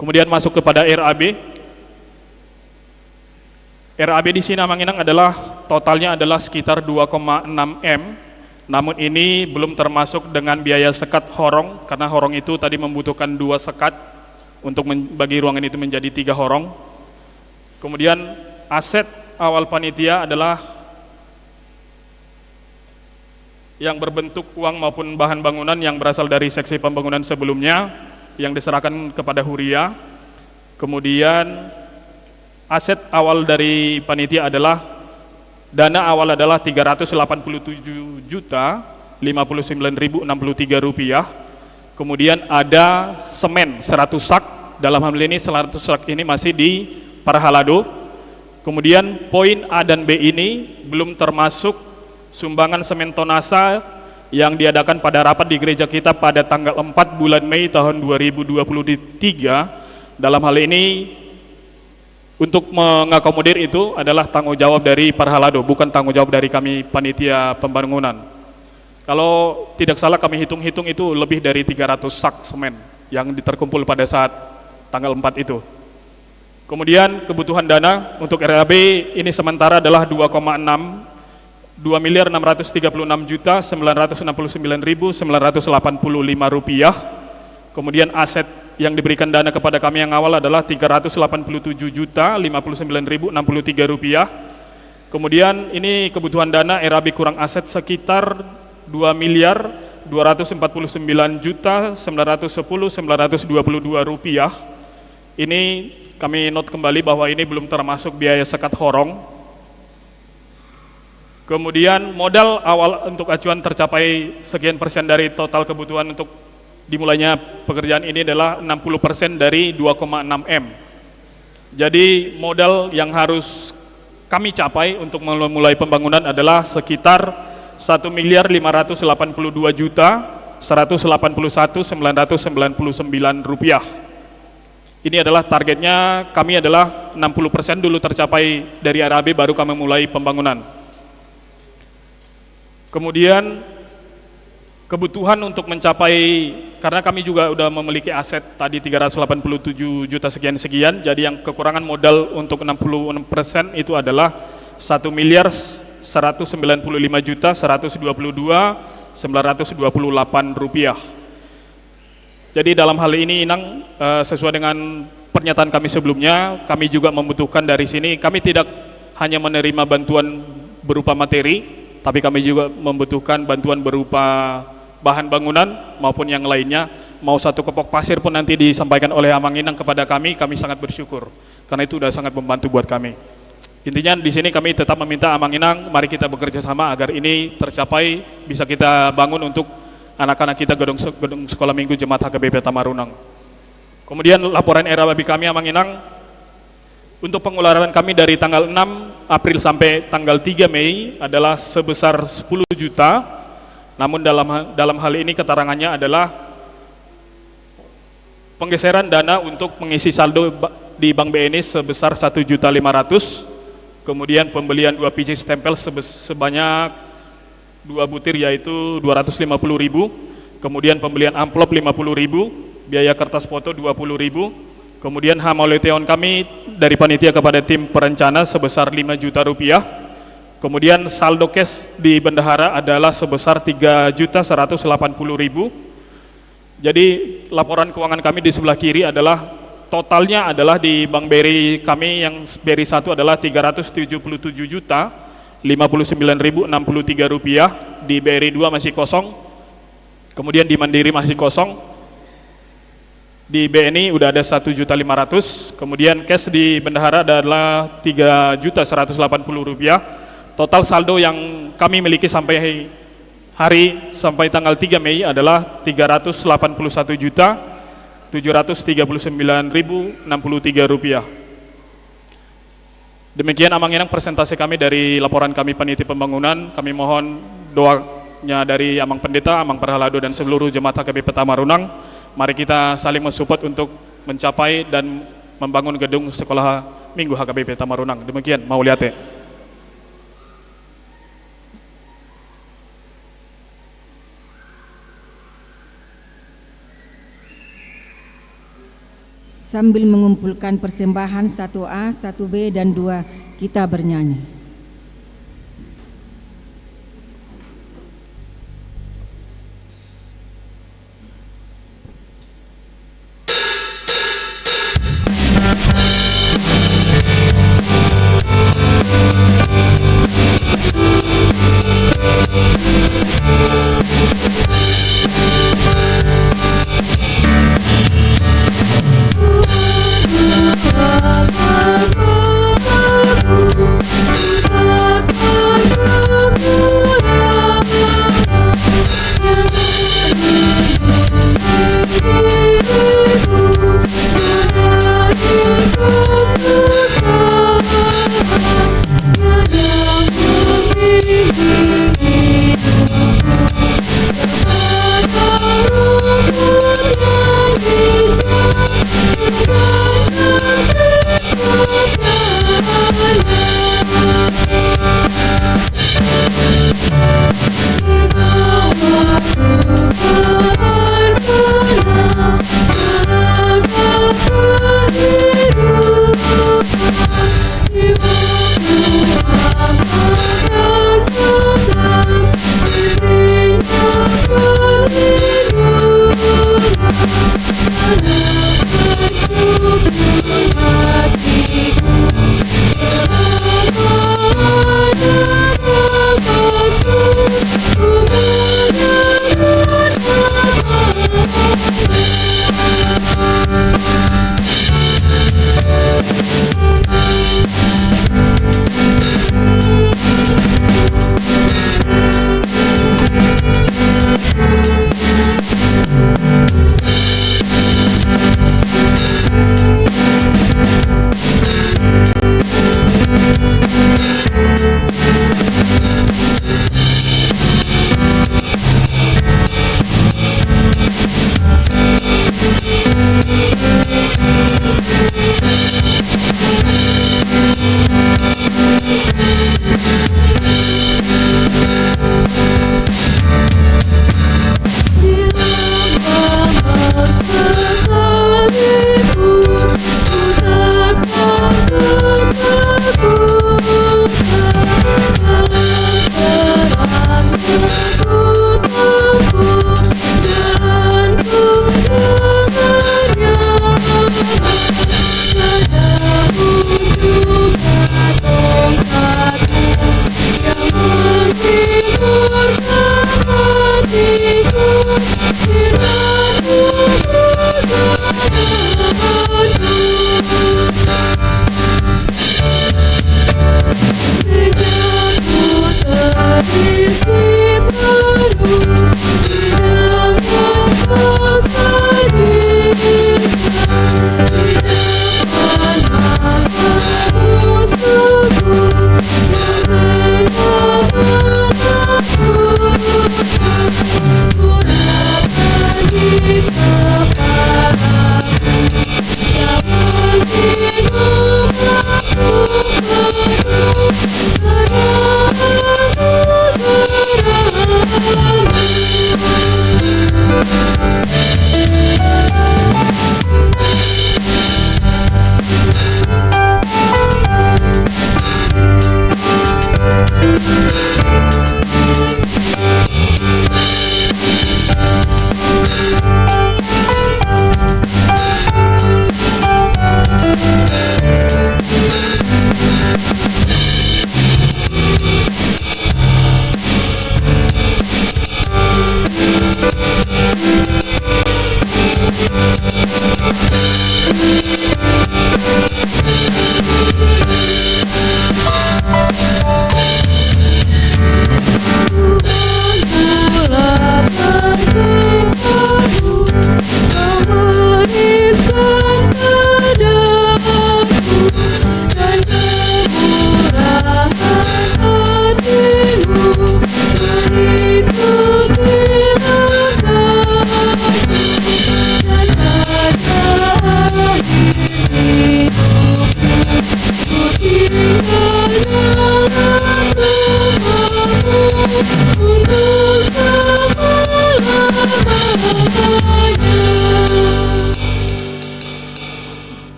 Kemudian masuk kepada RAB. RAB di sini Amang Inang adalah totalnya adalah sekitar 2,6 M. Namun ini belum termasuk dengan biaya sekat horong karena horong itu tadi membutuhkan 2 sekat untuk bagi ruangan itu menjadi 3 horong. Kemudian aset awal panitia adalah yang berbentuk uang maupun bahan bangunan yang berasal dari seksi pembangunan sebelumnya yang diserahkan kepada Huria. Kemudian aset awal dari panitia adalah dana awal adalah Rp387.059.063. Kemudian ada semen 100 sak. Dalam hal ini 100 sak ini masih di Parhalado. Kemudian poin A dan B ini belum termasuk sumbangan semen tonasa yang diadakan pada rapat di gereja kita pada tanggal 4 bulan Mei tahun 2023. Dalam hal ini untuk mengakomodir itu adalah tanggung jawab dari Parhalado, bukan tanggung jawab dari kami panitia pembangunan. Kalau tidak salah kami hitung-hitung itu lebih dari 300 sak semen yang terkumpul pada saat tanggal 4 itu. Kemudian kebutuhan dana untuk RAB ini sementara adalah 2,6 rupiah. Kemudian aset yang diberikan dana kepada kami yang awal adalah 387.059.063 rupiah. Kemudian ini kebutuhan dana RAB kurang aset sekitar 2.249.910.922 rupiah. Ini kami note kembali bahwa ini belum termasuk biaya sekat horong. Kemudian modal awal untuk acuan tercapai sekian persen dari total kebutuhan untuk dimulainya pekerjaan ini adalah 60% dari 2,6 M. Jadi modal yang harus kami capai untuk memulai pembangunan adalah sekitar 1.582.181.999 rupiah. Ini adalah targetnya kami adalah 60% dulu tercapai dari RAB baru kami mulai pembangunan. Kemudian kebutuhan untuk mencapai, karena kami juga sudah memiliki aset tadi 387 juta sekian-sekian, jadi yang kekurangan modal untuk 60% itu adalah 1.195.122.928 rupiah. Jadi dalam hal ini Inang sesuai dengan pernyataan kami sebelumnya, kami juga membutuhkan dari sini, kami tidak hanya menerima bantuan berupa materi, tapi kami juga membutuhkan bantuan berupa bahan bangunan maupun yang lainnya. Mau 1 kepok pasir pun nanti disampaikan oleh Amang Inang kepada kami sangat bersyukur, karena itu sudah sangat membantu buat kami. Intinya di sini kami tetap meminta Amanginang, mari kita bekerja sama agar ini tercapai, bisa kita bangun untuk anak-anak kita gedung sekolah minggu Jemaat HKBP Tamarunang. Kemudian laporan era babi kami Amanginang, untuk pengeluaran kami dari tanggal 6 April sampai tanggal 3 Mei adalah sebesar 10 juta, namun dalam hal ini keterangannya adalah penggeseran dana untuk mengisi saldo di Bank BNI sebesar 1.500.000, kemudian pembelian 2 biji stempel sebanyak 2 butir yaitu 250.000, kemudian pembelian amplop 50.000, biaya kertas foto 20.000, kemudian hamauleteon kami dari panitia kepada tim perencana sebesar 5 juta rupiah, kemudian saldo cash di bendahara adalah sebesar 3.180.000. Jadi laporan keuangan kami di sebelah kiri adalah totalnya adalah di Bank BRI kami yang BRI 1 adalah 377.059.063 rupiah, di BRI 2 masih kosong, kemudian di Mandiri masih kosong, di BNI udah ada 1.500.000, kemudian cash di bendahara adalah 3.180.000 rupiah. Total saldo yang kami miliki sampai tanggal 3 Mei adalah 381.739.063 rupiah. Demikian Amanginang presentasi kami dari laporan kami panitia pembangunan. Kami mohon doanya dari Amang Pendeta, Amang Perhalado dan seluruh jemaat HKBP Tamarunang. Mari kita saling mensupport untuk mencapai dan membangun gedung sekolah minggu HKBP Tamarunang. Demikian, Mauliate. Sambil mengumpulkan persembahan 1A, 1B, dan 2, kita bernyanyi.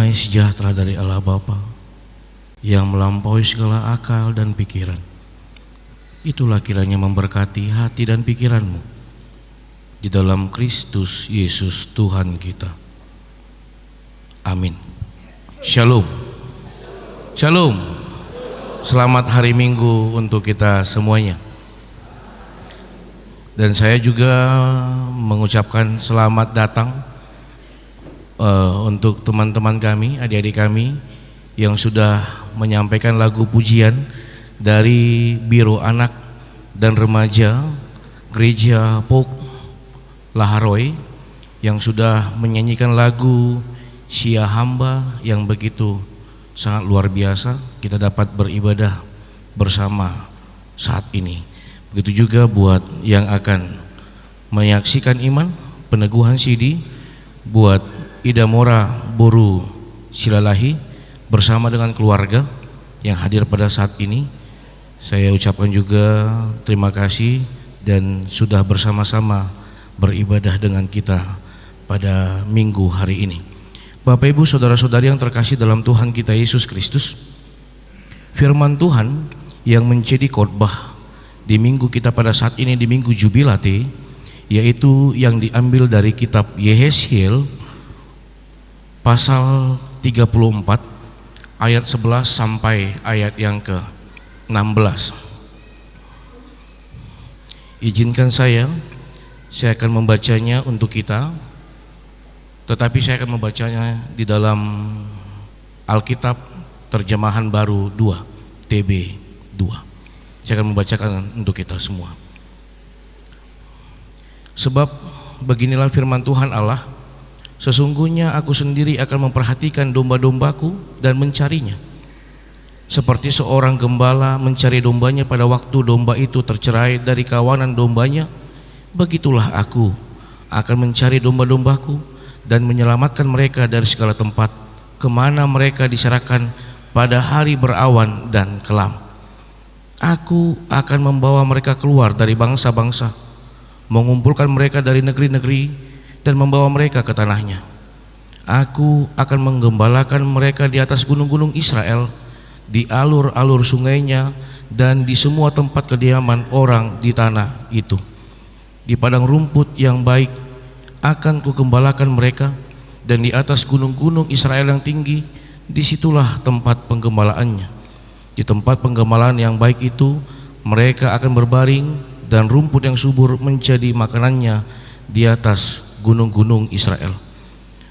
damai sejahtera dari Allah Bapa yang melampaui segala akal dan pikiran, itulah kiranya memberkati hati dan pikiranmu di dalam Kristus Yesus Tuhan kita. Amin. Shalom. Shalom. Selamat hari Minggu untuk kita semuanya. Dan saya juga mengucapkan selamat datang untuk teman-teman kami, adik-adik kami yang sudah menyampaikan lagu pujian dari Biro Anak dan Remaja Gereja Pok Laharoy yang sudah menyanyikan lagu Sia Hamba yang begitu sangat luar biasa. Kita dapat beribadah bersama saat ini. Begitu juga buat yang akan menyaksikan iman peneguhan CD, buat Ida Mora Boru Silalahi bersama dengan keluarga yang hadir pada saat ini. Saya ucapkan juga terima kasih dan sudah bersama-sama beribadah dengan kita pada minggu hari ini. Bapak Ibu saudara-saudari yang terkasih dalam Tuhan kita Yesus Kristus, firman Tuhan yang menjadi khotbah di minggu kita pada saat ini, di minggu Jubilate, yaitu yang diambil dari kitab Yehezkiel pasal 34 ayat 11 sampai ayat yang ke-16. Izinkan saya akan membacanya untuk kita, tetapi saya akan membacanya di dalam Alkitab Terjemahan Baru 2 TB 2. Saya akan membacakan untuk kita semua. Sebab beginilah firman Tuhan Allah, sesungguhnya aku sendiri akan memperhatikan domba-dombaku dan mencarinya. Seperti seorang gembala mencari dombanya pada waktu domba itu tercerai dari kawanan dombanya, begitulah aku akan mencari domba-dombaku dan menyelamatkan mereka dari segala tempat kemana mereka diserahkan pada hari berawan dan kelam. Aku akan membawa mereka keluar dari bangsa-bangsa, mengumpulkan mereka dari negeri-negeri dan membawa mereka ke tanahnya. Aku akan menggembalakan mereka di atas gunung-gunung Israel, di alur-alur sungainya, dan di semua tempat kediaman orang di tanah itu. Di padang rumput yang baik akan kugembalakan mereka, dan di atas gunung-gunung Israel yang tinggi, disitulah tempat penggembalaannya. Di tempat penggembalaan yang baik itu mereka akan berbaring, dan rumput yang subur menjadi makanannya di atas gunung-gunung Israel.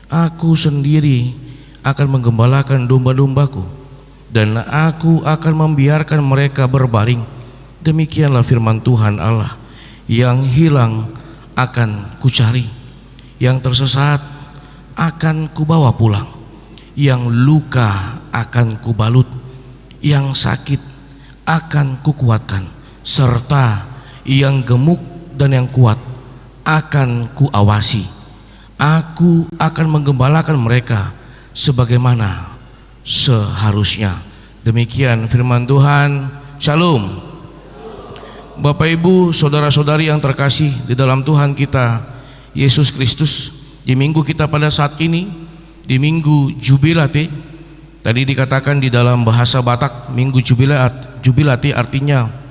Aku sendiri akan menggembalakan domba-dombaku, dan aku akan membiarkan mereka berbaring. Demikianlah firman Tuhan Allah. Yang hilang akan kucari, yang tersesat akan kubawa pulang, yang luka akan kubalut, yang sakit akan kukuatkan, serta yang gemuk dan yang kuat akan kuawasi. Aku akan menggembalakan mereka sebagaimana seharusnya. Demikian firman Tuhan. Shalom. Bapak Ibu saudara-saudari yang terkasih di dalam Tuhan kita Yesus Kristus, di minggu kita pada saat ini, di minggu Jubilate, tadi dikatakan di dalam bahasa Batak minggu Jubilate artinya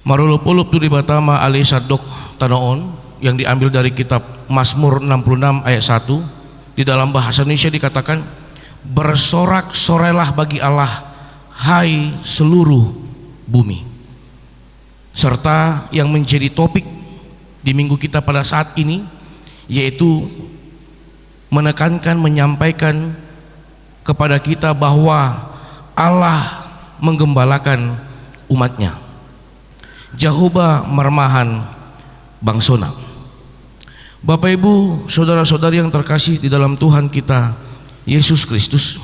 Marulupulup tu di Batama Ali Sadok Tanoon, yang diambil dari kitab Mazmur 66 ayat 1. Di dalam bahasa Indonesia dikatakan, bersorak-sorailah bagi Allah, hai seluruh bumi. Serta yang menjadi topik di minggu kita pada saat ini, yaitu menekankan, menyampaikan kepada kita bahwa Allah menggembalakan umatnya. Jehovah mermahan bangsona. Bapak Ibu saudara-saudari yang terkasih di dalam Tuhan kita Yesus Kristus,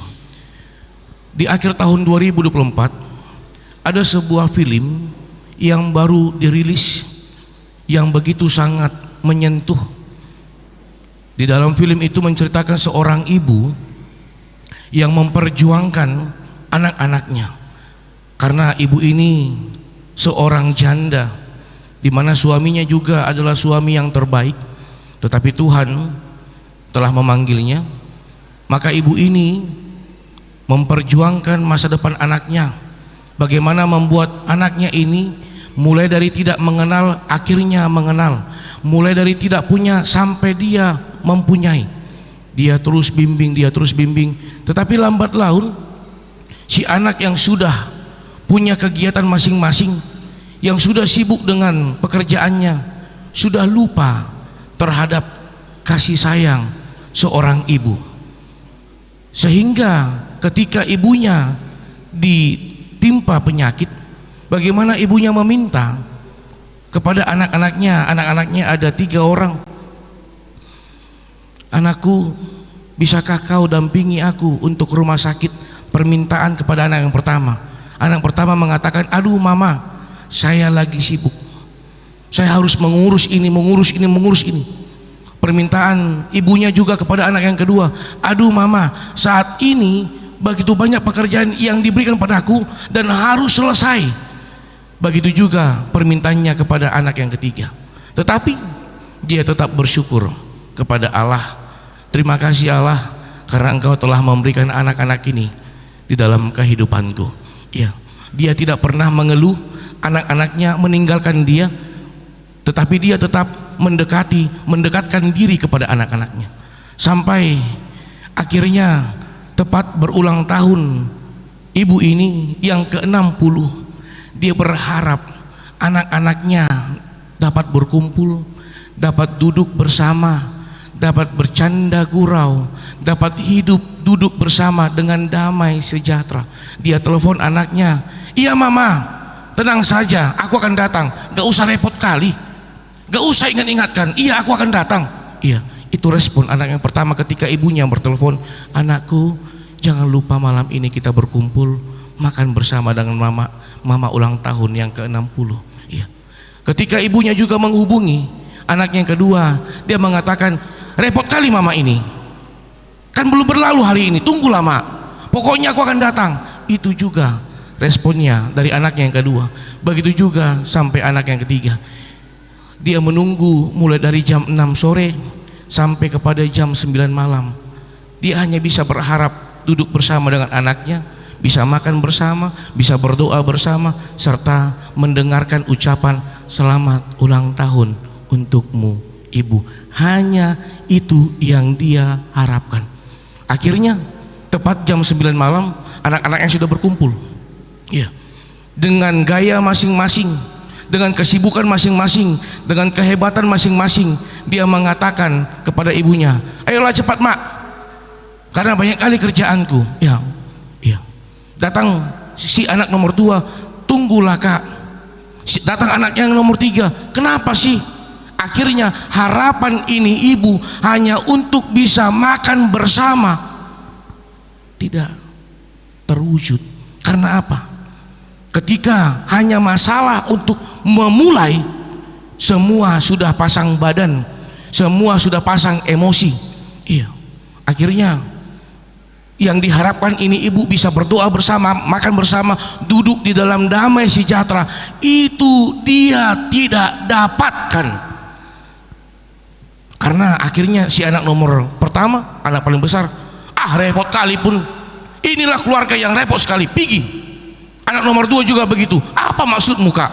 di akhir tahun 2024 ada sebuah film yang baru dirilis yang begitu sangat menyentuh. Di dalam film itu menceritakan seorang ibu yang memperjuangkan anak-anaknya, karena ibu ini seorang janda, di mana suaminya juga adalah suami yang terbaik, tetapi Tuhan telah memanggilnya Maka ibu ini memperjuangkan masa depan anaknya, bagaimana membuat anaknya ini mulai dari tidak mengenal akhirnya mengenal, mulai dari tidak punya sampai dia mempunyai. Dia terus bimbing, tetapi lambat laun si anak yang sudah punya kegiatan masing-masing, yang sudah sibuk dengan pekerjaannya, sudah lupa terhadap kasih sayang seorang ibu, sehingga ketika ibunya ditimpa penyakit, bagaimana ibunya meminta kepada anak-anaknya ada 3 orang, "Anakku, bisakah kau dampingi aku untuk rumah sakit?" Permintaan kepada anak yang pertama. Anak pertama mengatakan, "Aduh mama, saya lagi sibuk, saya harus mengurus ini. Permintaan ibunya juga kepada anak yang kedua, "Aduh mama, saat ini begitu banyak pekerjaan yang diberikan padaku dan harus selesai." Begitu juga permintaannya kepada anak yang ketiga. Tetapi dia tetap bersyukur kepada Allah. "Terima kasih Allah, karena Engkau telah memberikan anak-anak ini di dalam kehidupanku." Ya, dia tidak pernah mengeluh anak-anaknya meninggalkan dia, tetapi dia tetap mendekatkan diri kepada anak-anaknya, sampai akhirnya tepat berulang tahun ibu ini yang ke-60, dia berharap anak-anaknya dapat berkumpul, dapat duduk bersama, dapat bercanda gurau, dapat duduk bersama dengan damai sejahtera. Dia telepon anaknya, "Iya mama, tenang saja, aku akan datang, gak usah repot kali, gak usah ingat-ingatkan, iya aku akan datang." Iya, itu respon anak yang pertama ketika ibunya bertelepon, "Anakku, jangan lupa malam ini kita berkumpul makan bersama dengan mama ulang tahun yang ke-60. Iya. Ketika ibunya juga menghubungi anaknya yang kedua, dia mengatakan, "Repot kali mama ini, kan belum berlalu hari ini, tunggu lama, pokoknya aku akan datang." Itu juga responnya dari anaknya yang kedua. Begitu juga sampai anak yang ketiga. Dia menunggu mulai dari jam 6 sore sampai kepada jam 9 malam. Dia hanya bisa berharap duduk bersama dengan anaknya, bisa makan bersama, bisa berdoa bersama, serta mendengarkan ucapan selamat ulang tahun untukmu ibu. Hanya itu yang dia harapkan. Akhirnya tepat jam 9 malam anak-anaknya sudah berkumpul, ya, dengan gaya masing-masing, dengan kesibukan masing-masing, dengan kehebatan masing-masing. Dia mengatakan kepada ibunya, "Ayolah cepat mak, karena banyak kali kerjaanku." Ya, ya. Datang si anak nomor 2, "Tunggulah kak." Datang anak yang nomor 3, "Kenapa sih?" Akhirnya harapan ini ibu hanya untuk bisa makan bersama tidak terwujud. Karena apa? Ketika hanya masalah untuk memulai, semua sudah pasang badan, semua sudah pasang emosi. Iya. Akhirnya yang diharapkan ini ibu bisa berdoa bersama, makan bersama, duduk di dalam damai sejahtera, itu dia tidak dapatkan. Karena akhirnya si anak nomor pertama, anak paling besar, repot kali pun, inilah keluarga yang repot sekali, pergi. Anak nomor 2 juga begitu, "Apa maksudmu kak?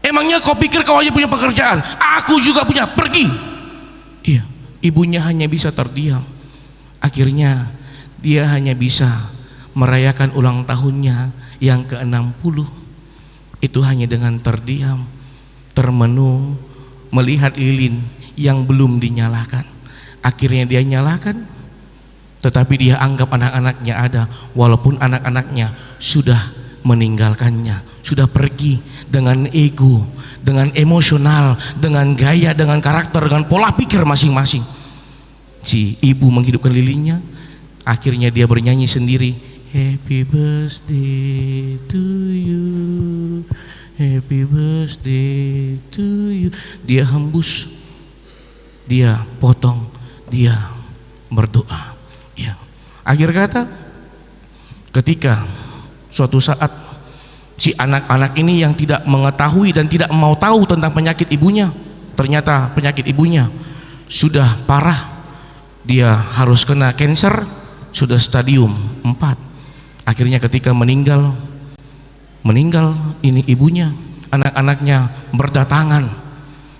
Emangnya kau pikir kau aja punya pekerjaan? Aku juga punya, pergi." Iya, ibunya hanya bisa terdiam. Akhirnya dia hanya bisa merayakan ulang tahunnya yang ke-60 itu hanya dengan terdiam, termenung, melihat lilin yang belum dinyalakan. Akhirnya dia nyalakan, tetapi dia anggap anak-anaknya ada, walaupun anak-anaknya sudah meninggalkannya, sudah pergi dengan ego, dengan emosional, dengan gaya, dengan karakter, dengan pola pikir masing-masing. Si ibu menghidupkan lilinnya, akhirnya dia bernyanyi sendiri, "Happy birthday to you, happy birthday to you." Dia hembus, dia potong, dia berdoa. Ya. Akhir kata, ketika suatu saat si anak-anak ini yang tidak mengetahui dan tidak mau tahu tentang penyakit ibunya, ternyata penyakit ibunya sudah parah, dia harus kena cancer, sudah stadium 4. Akhirnya ketika meninggal ini ibunya, anak-anaknya berdatangan,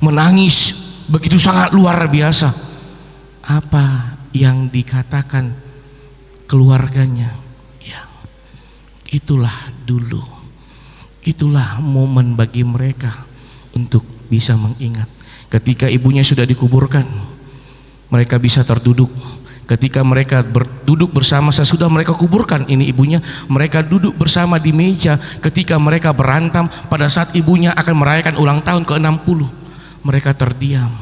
menangis begitu sangat luar biasa. Apa yang dikatakan keluarganya? Ya, itulah dulu, itulah momen bagi mereka untuk bisa mengingat. Ketika ibunya sudah dikuburkan, mereka bisa terduduk. Ketika mereka duduk bersama, sesudah mereka kuburkan ini ibunya, mereka duduk bersama di meja. Ketika mereka berantam pada saat ibunya akan merayakan ulang tahun ke-60, mereka terdiam,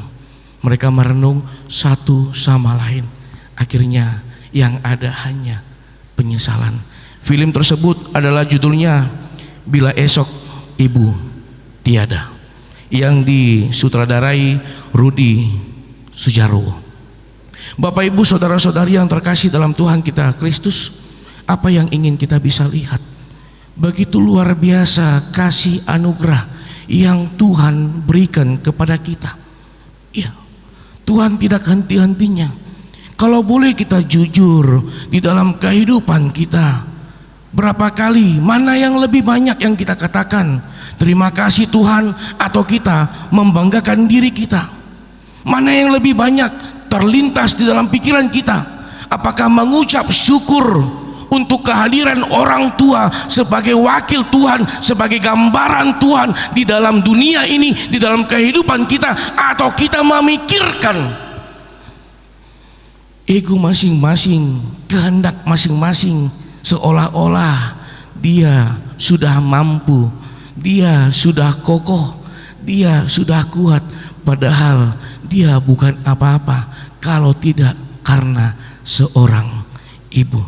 mereka merenung satu sama lain. Akhirnya yang ada hanya penyesalan. Film tersebut adalah judulnya Bila Esok Ibu Tiada, yang disutradarai Rudi Sudjarwo. Bapak Ibu saudara-saudari yang terkasih dalam Tuhan kita Kristus, apa yang ingin kita bisa lihat? Begitu luar biasa kasih anugerah yang Tuhan berikan kepada kita. Ya, Tuhan tidak henti-hentinya. Kalau boleh kita jujur di dalam kehidupan kita, berapa kali, mana yang lebih banyak yang kita katakan terima kasih Tuhan, atau kita membanggakan diri kita? Mana yang lebih banyak terlintas di dalam pikiran kita? Apakah mengucap syukur untuk kehadiran orang tua sebagai wakil Tuhan, sebagai gambaran Tuhan di dalam dunia ini, di dalam kehidupan kita, atau kita memikirkan ego masing-masing, kehendak masing-masing, seolah-olah dia sudah mampu, dia sudah kokoh, dia sudah kuat, padahal dia bukan apa-apa kalau tidak karena seorang ibu.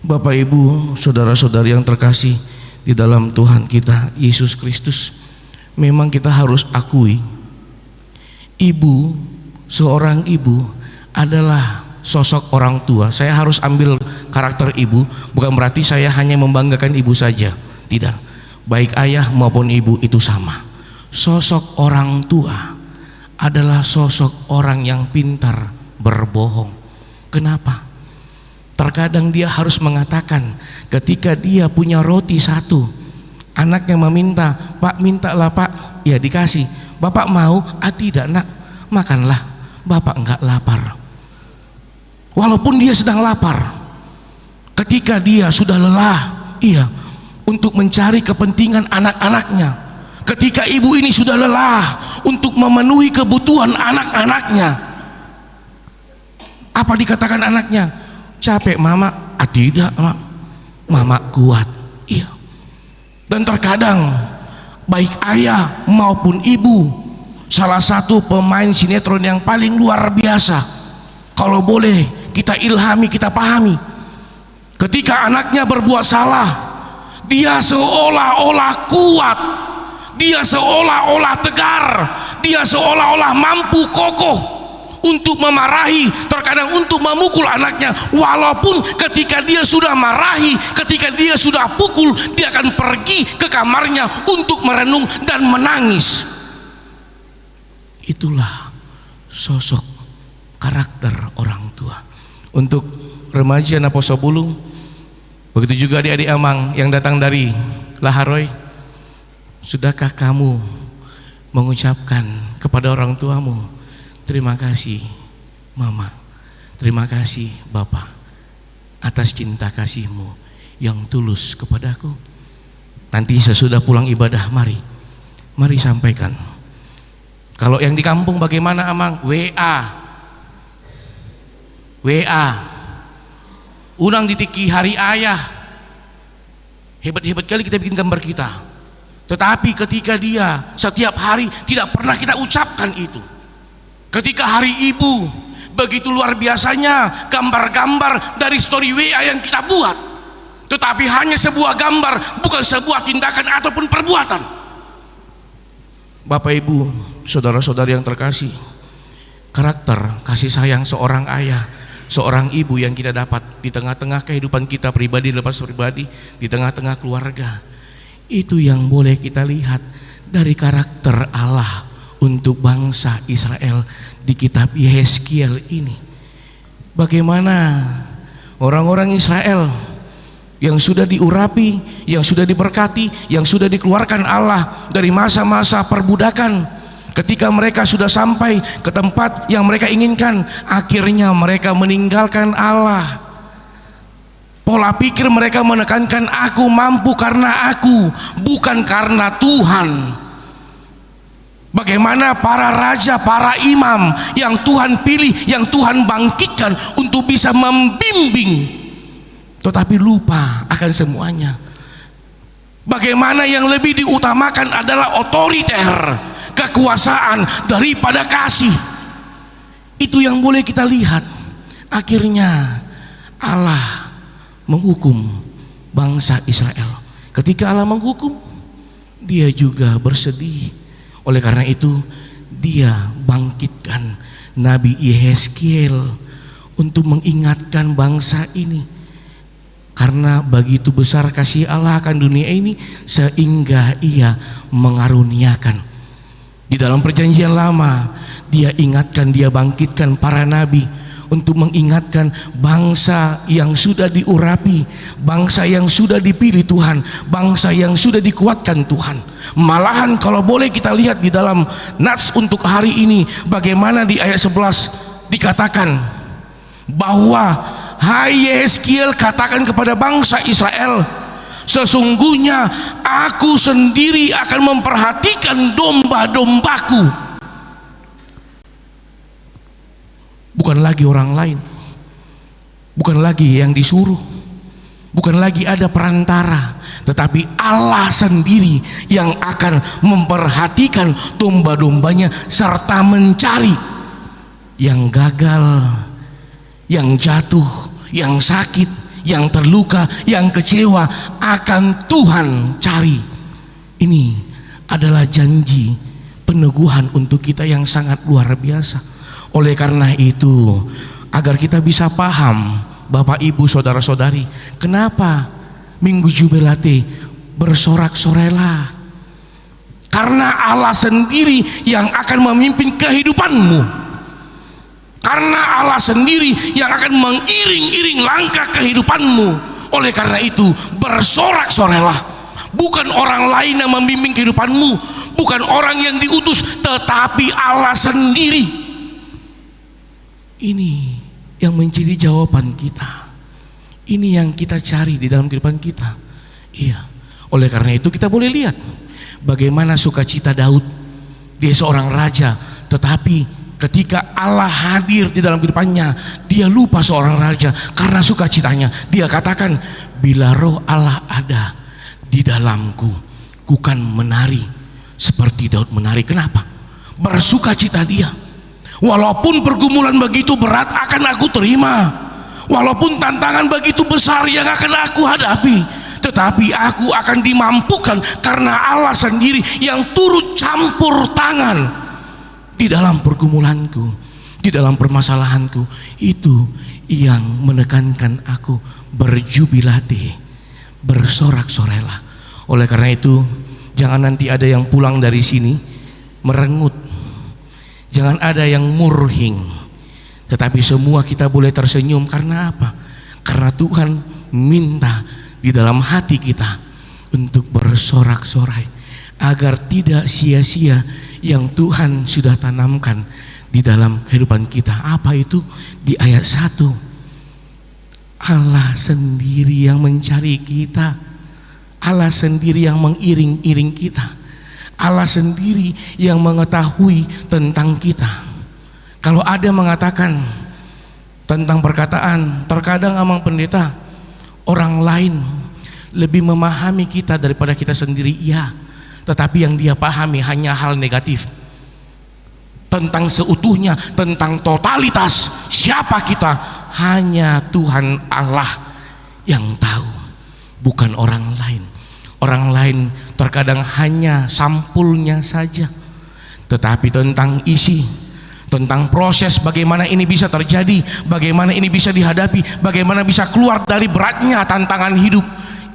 Bapak Ibu saudara-saudari yang terkasih di dalam Tuhan kita Yesus Kristus, memang kita harus akui ibu, seorang ibu adalah sosok orang tua. Saya harus ambil karakter ibu, bukan berarti saya hanya membanggakan ibu saja, tidak. Baik ayah maupun ibu itu sama. Sosok orang tua adalah sosok orang yang pintar berbohong. Kenapa? Terkadang dia harus mengatakan, ketika dia punya roti satu, anaknya meminta, Pak mintalah Pak, ya dikasih. Bapak mau? Ah tidak nak, makanlah, Bapak enggak lapar. Walaupun dia sedang lapar, ketika dia sudah lelah, iya, untuk mencari kepentingan anak-anaknya, ketika ibu ini sudah lelah untuk memenuhi kebutuhan anak-anaknya, apa dikatakan anaknya? Capek mama? Ah tidak mak, mama kuat. Iya. Dan terkadang baik ayah maupun ibu, salah satu pemain sinetron yang paling luar biasa, kalau boleh kita ilhami, kita pahami, ketika anaknya berbuat salah, dia seolah-olah kuat, dia seolah-olah tegar, dia seolah-olah mampu kokoh untuk memarahi, terkadang untuk memukul anaknya. Walaupun ketika dia sudah marahi, ketika dia sudah pukul, dia akan pergi ke kamarnya untuk merenung dan menangis. Itulah sosok karakter orang tua. Untuk remaja Naposo Bulung, begitu juga adik-adik Amang yang datang dari Laharoy, sudahkah kamu mengucapkan kepada orang tuamu, terima kasih mama, terima kasih bapak atas cinta kasihmu yang tulus kepadaku? Nanti sesudah pulang ibadah, mari sampaikan. Kalau yang di kampung bagaimana Amang? WA, undang di Tiki Hari Ayah. Hebat-hebat kali kita bikin gambar kita, tetapi ketika dia setiap hari tidak pernah kita ucapkan itu. Ketika hari ibu, begitu luar biasanya gambar-gambar dari story WA yang kita buat, tetapi hanya sebuah gambar, bukan sebuah tindakan ataupun perbuatan. Bapak Ibu saudara-saudari yang terkasih, karakter kasih sayang seorang ayah, seorang ibu yang kita dapat di tengah-tengah kehidupan kita pribadi, lepas pribadi, di tengah-tengah keluarga, itu yang boleh kita lihat dari karakter Allah untuk bangsa Israel di kitab Yehezkiel ini. bagaimana orang-orang Israel yang sudah diurapi, yang sudah diberkati, yang sudah dikeluarkan Allah dari masa-masa perbudakan. Ketika mereka sudah sampai ke tempat yang mereka inginkan, akhirnya mereka meninggalkan Allah. Pola pikir mereka menekankan aku mampu karena aku, bukan karena Tuhan. Bagaimana para raja, para imam yang Tuhan pilih, yang Tuhan bangkitkan untuk bisa membimbing, tetapi lupa akan semuanya. Bagaimana yang lebih diutamakan adalah otoriter, kekuasaan daripada kasih. Itu yang boleh kita lihat. Akhirnya Allah menghukum bangsa Israel. Ketika Allah menghukum, dia juga bersedih. Oleh karena itu dia bangkitkan Nabi Yehezkiel untuk mengingatkan bangsa ini, karena begitu besar kasih Allah akan dunia ini sehingga ia mengaruniakan. Di dalam perjanjian lama dia ingatkan, dia bangkitkan para nabi untuk mengingatkan bangsa yang sudah diurapi, bangsa yang sudah dipilih Tuhan, bangsa yang sudah dikuatkan Tuhan. Malahan kalau boleh kita lihat di dalam Nats untuk hari ini, bagaimana di ayat 11 dikatakan bahwa hai Yehezkiel, katakan kepada bangsa Israel, sesungguhnya aku sendiri akan memperhatikan domba-dombaku. Bukan lagi orang lain, bukan lagi yang disuruh, bukan lagi ada perantara, tetapi Allah sendiri yang akan memperhatikan domba-dombanya serta mencari yang gagal, yang jatuh, yang sakit, yang terluka, yang kecewa, akan Tuhan cari. Ini adalah janji peneguhan untuk kita yang sangat luar biasa. Oleh karena itu, agar kita bisa paham, Bapak Ibu Saudara-saudari, kenapa Minggu Jubilate bersorak-sorelah? Karena Allah sendiri yang akan memimpin kehidupanmu, karena Allah sendiri yang akan mengiring-iring langkah kehidupanmu. Oleh karena itu bersorak-sorelah. Bukan orang lain yang membimbing kehidupanmu, bukan orang yang diutus, tetapi Allah sendiri. Ini yang menjadi jawaban kita. Ini yang kita cari di dalam kehidupan kita. Iya. Oleh karena itu kita boleh lihat bagaimana sukacita Daud. Dia seorang raja, tetapi ketika Allah hadir di dalam kehidupannya, dia lupa seorang raja. Karena sukacitanya, dia katakan, bila roh Allah ada di dalamku, kukan menari seperti Daud menari. Kenapa? Bersukacita dia. Walaupun pergumulan begitu berat akan aku terima, walaupun tantangan begitu besar yang akan aku hadapi, tetapi aku akan dimampukan karena Allah sendiri yang turut campur tangan di dalam pergumulanku, di dalam permasalahanku. Itu yang menekankan aku berjubilate, bersorak-sorelah. Oleh karena itu, jangan nanti ada yang pulang dari sini merengut, jangan ada yang murhing, tetapi semua kita boleh tersenyum. Karena apa? Karena Tuhan minta di dalam hati kita untuk bersorak-sorai, agar tidak sia-sia yang Tuhan sudah tanamkan di dalam kehidupan kita. Apa itu? Di ayat 1, Allah sendiri yang mencari kita, Allah sendiri yang mengiring-iring kita, Allah sendiri yang mengetahui tentang kita. Kalau ada mengatakan tentang perkataan, terkadang Amang Pendeta, orang lain lebih memahami kita daripada kita sendiri. Iya, tetapi yang dia pahami hanya hal negatif. Tentang seutuhnya, tentang totalitas siapa kita, hanya Tuhan Allah yang tahu, bukan orang lain. Orang lain terkadang hanya sampulnya saja, tetapi tentang isi, tentang proses bagaimana ini bisa terjadi, bagaimana ini bisa dihadapi, bagaimana bisa keluar dari beratnya tantangan hidup,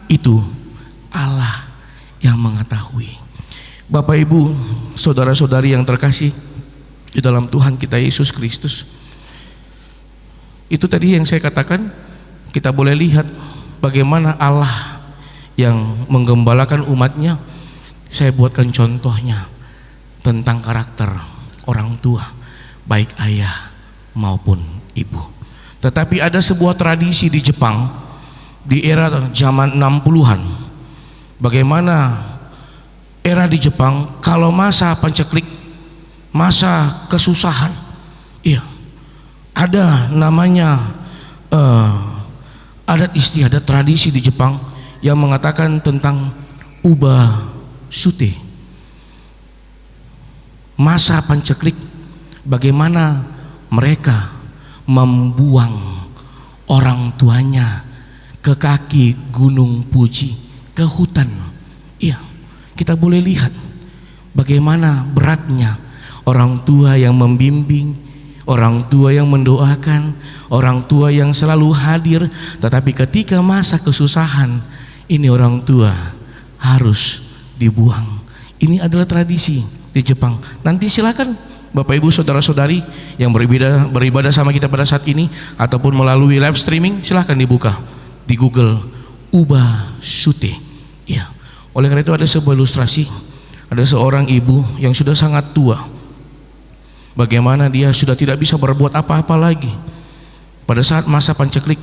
itu Allah yang mengetahui. Bapak Ibu, saudara-saudari yang terkasih di dalam Tuhan kita Yesus Kristus, Itu tadi yang saya katakan, kita boleh lihat bagaimana Allah yang menggembalakan umatnya. Saya buatkan contohnya tentang karakter orang tua, baik ayah maupun ibu. Tetapi ada sebuah tradisi di Jepang di era zaman 60-an. Bagaimana era di Jepang kalau masa panceklik, masa kesusahan, iya, ada namanya adat istiadat tradisi di Jepang yang mengatakan tentang uba sute, masa panceklik, bagaimana mereka membuang orang tuanya ke kaki Gunung Fuji, ke hutan. Iya, kita boleh lihat bagaimana beratnya orang tua yang membimbing, orang tua yang mendoakan, orang tua yang selalu hadir. Tetapi ketika masa kesusahan, ini orang tua harus dibuang. Ini adalah tradisi di Jepang. Nanti silakan Bapak Ibu saudara-saudari yang beribadah sama kita pada saat ini ataupun melalui live streaming, silakan dibuka di Google uba sute. Ya. Oleh karena itu ada sebuah ilustrasi, ada seorang ibu yang sudah sangat tua. Bagaimana dia sudah tidak bisa berbuat apa-apa lagi. Pada saat masa panceklik,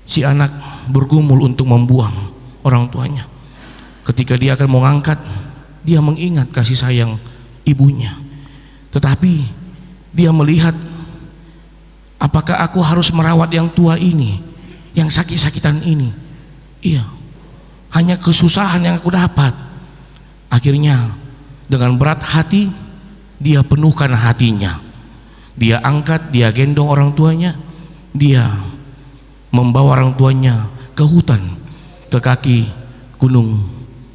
si anak bergumul untuk membuang orang tuanya. Ketika dia akan mengangkat, dia mengingat kasih sayang ibunya. Tetapi dia melihat, apakah aku harus merawat yang tua ini, yang sakit-sakitan ini? Iya, hanya kesusahan yang aku dapat. Akhirnya dengan berat hati dia penuhkan hatinya, dia angkat, dia gendong orang tuanya, dia membawa orang tuanya ke hutan, ke kaki Gunung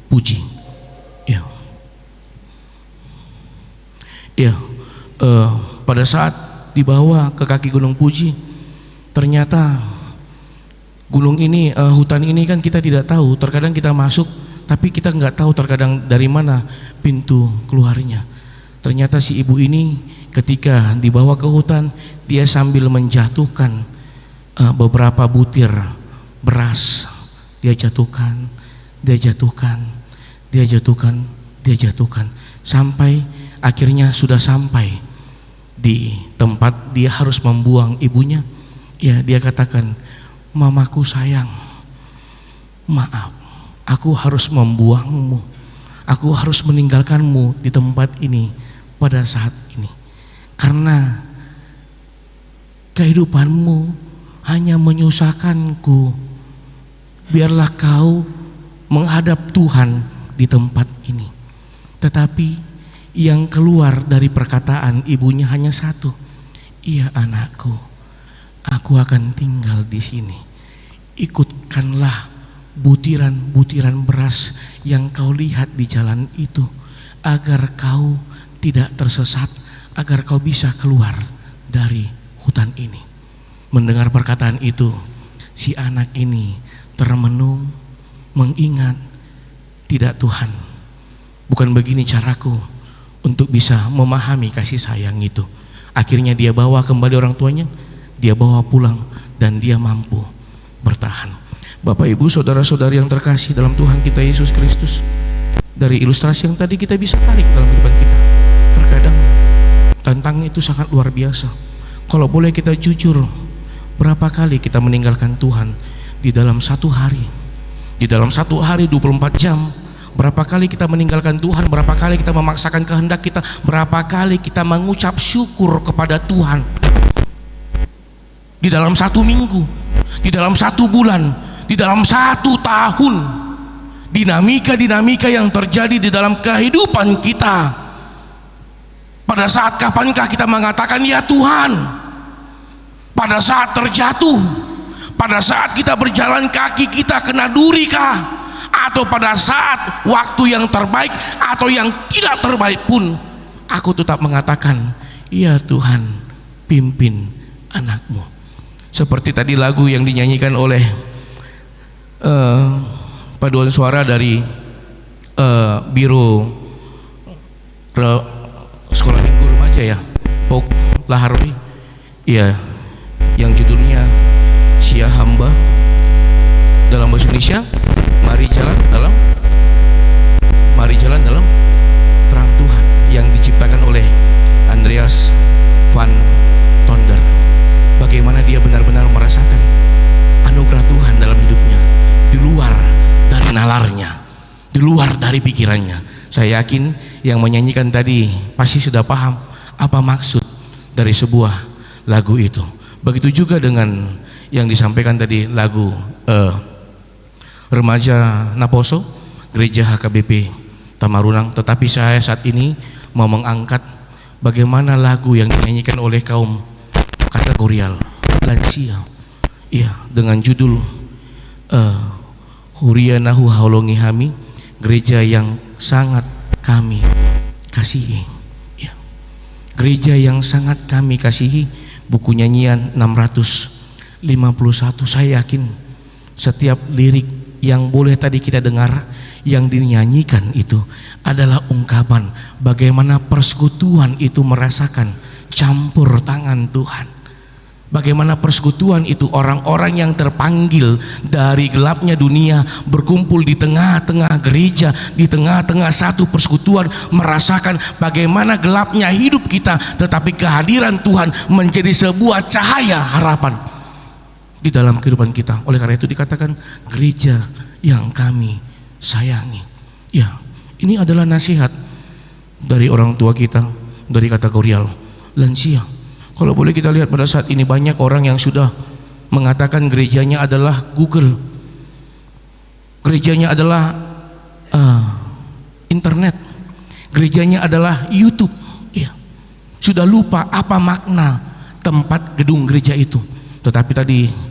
Fuji. Ya, ya. Pada saat dibawa ke kaki Gunung Fuji, ternyata gunung ini, hutan ini kan kita tidak tahu. Terkadang kita masuk, tapi kita nggak tahu terkadang dari mana pintu keluarnya. Ternyata si ibu ini ketika dibawa ke hutan, dia sambil menjatuhkan beberapa butir beras. Dia jatuhkan, dia jatuhkan, dia jatuhkan, dia jatuhkan, sampai akhirnya sudah sampai di tempat dia harus membuang ibunya. Ya, dia katakan, mamaku sayang, maaf, aku harus membuangmu, aku harus meninggalkanmu di tempat ini pada saat ini, karena kehidupanmu hanya menyusahkanku. Biarlah kau menghadap Tuhan di tempat ini. Tetapi yang keluar dari perkataan ibunya hanya satu, iya anakku, aku akan tinggal di sini. Ikutkanlah butiran-butiran beras yang kau lihat di jalan itu, agar kau tidak tersesat, agar kau bisa keluar dari hutan ini. Mendengar perkataan itu, si anak ini termenung, mengingat, tidak Tuhan, bukan begini caraku untuk bisa memahami kasih sayang itu. Akhirnya dia bawa kembali orang tuanya, dia bawa pulang, dan dia mampu bertahan. Bapak Ibu saudara-saudari yang terkasih dalam Tuhan kita Yesus Kristus, dari ilustrasi yang tadi kita bisa tarik dalam kehidupan kita. Terkadang tantangan itu sangat luar biasa. Kalau boleh kita jujur, berapa kali kita meninggalkan Tuhan di dalam satu hari? Di dalam satu hari 24 jam, berapa kali kita meninggalkan Tuhan? Berapa kali kita memaksakan kehendak kita? Berapa kali kita mengucap syukur kepada Tuhan? Di dalam satu minggu, di dalam satu bulan, di dalam satu tahun, dinamika-dinamika yang terjadi di dalam kehidupan kita. Pada saat kapankah kita mengatakan ya Tuhan? Pada saat terjatuh, pada saat kita berjalan kaki kita kena duri kah? Atau pada saat waktu yang terbaik atau yang tidak terbaik pun, aku tetap mengatakan ya Tuhan, pimpin anakmu. Seperti tadi lagu yang dinyanyikan oleh paduan suara dari Biro Sekolah Minggu Remaja ya, Pok Laharwi, iya, yang Indonesia, mari jalan dalam terang Tuhan yang diciptakan oleh Andreas van Tonder. Bagaimana dia benar-benar merasakan anugerah Tuhan dalam hidupnya, di luar dari nalarnya, di luar dari pikirannya. Saya yakin yang menyanyikan tadi pasti sudah paham apa maksud dari sebuah lagu itu. Begitu juga dengan yang disampaikan tadi, lagu Remaja Naposo Gereja HKBP Tamarunang. Tetapi saya saat ini mau mengangkat bagaimana lagu yang dinyanyikan oleh kaum kategorial lansia, iya, dengan judul Hurianahu Haulongi Hami, gereja yang sangat kami kasihi, ya. Gereja yang sangat kami kasihi, buku nyanyian 651. Saya yakin setiap lirik yang boleh tadi kita dengar, yang dinyanyikan itu adalah ungkapan bagaimana persekutuan itu merasakan campur tangan Tuhan. Bagaimana persekutuan itu orang-orang yang terpanggil dari gelapnya dunia berkumpul di tengah-tengah gereja, di tengah-tengah satu persekutuan, merasakan bagaimana gelapnya hidup kita, tetapi kehadiran Tuhan menjadi sebuah cahaya harapan di dalam kehidupan kita. Oleh karena itu dikatakan gereja yang kami sayangi. Ya, ini adalah nasihat dari orang tua kita, dari kategorial lansia. Kalau boleh kita lihat pada saat ini banyak orang yang sudah mengatakan gerejanya adalah Google, gerejanya adalah internet, gerejanya adalah YouTube. Ya, sudah lupa apa makna tempat gedung gereja itu. Tetapi tadi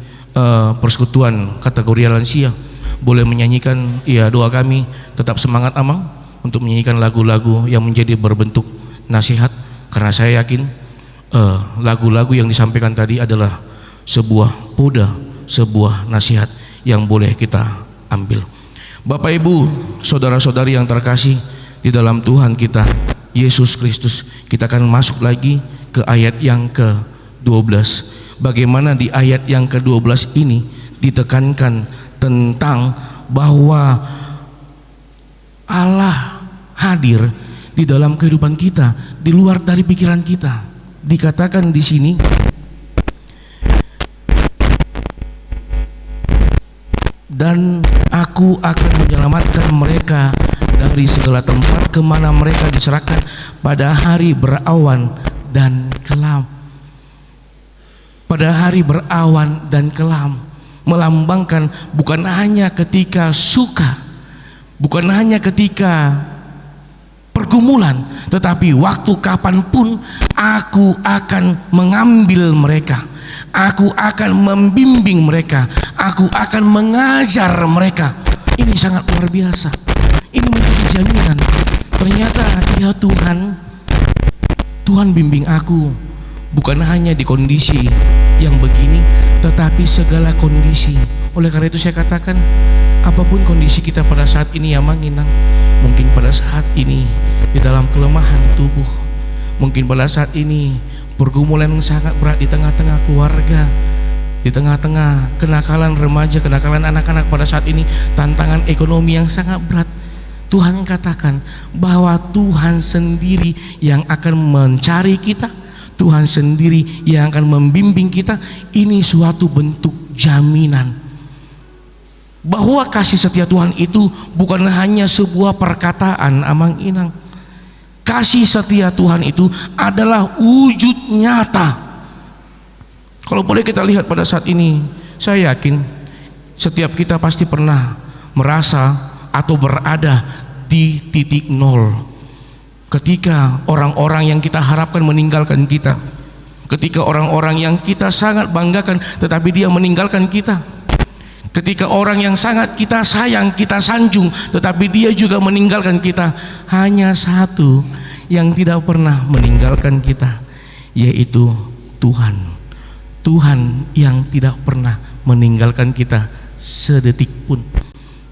persekutuan kategorial lansia boleh menyanyikan, ya, doa kami tetap semangat Amang untuk menyanyikan lagu-lagu yang menjadi berbentuk nasihat, karena saya yakin lagu-lagu yang disampaikan tadi adalah sebuah poda, sebuah nasihat yang boleh kita ambil. Bapak Ibu, saudara-saudari yang terkasih di dalam Tuhan kita Yesus Kristus, kita akan masuk lagi ke ayat yang ke-12. Bagaimana di ayat yang ke-12 ini ditekankan tentang bahwa Allah hadir di dalam kehidupan kita, di luar dari pikiran kita. Dikatakan di sini, dan aku akan menyelamatkan mereka dari segala tempat kemana mereka diserahkan pada hari berawan dan kelam. Pada hari berawan dan kelam melambangkan bukan hanya ketika suka, bukan hanya ketika pergumulan, tetapi waktu kapanpun aku akan mengambil mereka, aku akan membimbing mereka, aku akan mengajar mereka. Ini sangat luar biasa. Ini menjadi jaminan. Ternyata ya Tuhan bimbing aku, bukan hanya di kondisi yang begini, tetapi segala kondisi. Oleh karena itu saya katakan, apapun kondisi kita pada saat ini ya Manginang, mungkin pada saat ini di dalam kelemahan tubuh, mungkin pada saat ini pergumulan yang sangat berat di tengah-tengah keluarga, di tengah-tengah kenakalan remaja, kenakalan anak-anak pada saat ini, tantangan ekonomi yang sangat berat. Tuhan katakan bahwa Tuhan sendiri yang akan mencari kita, Tuhan sendiri yang akan membimbing kita. Ini suatu bentuk jaminan bahwa kasih setia Tuhan itu bukan hanya sebuah perkataan Amang Inang. Kasih setia Tuhan itu adalah wujud nyata. Kalau boleh kita lihat pada saat ini, saya yakin setiap kita pasti pernah merasa atau berada di titik nol ketika orang-orang yang kita harapkan meninggalkan kita, ketika orang-orang yang kita sangat banggakan tetapi dia meninggalkan kita, ketika orang yang sangat kita sayang, kita sanjung, tetapi dia juga meninggalkan kita. Hanya satu yang tidak pernah meninggalkan kita, yaitu Tuhan. Tuhan yang tidak pernah meninggalkan kita sedetik pun.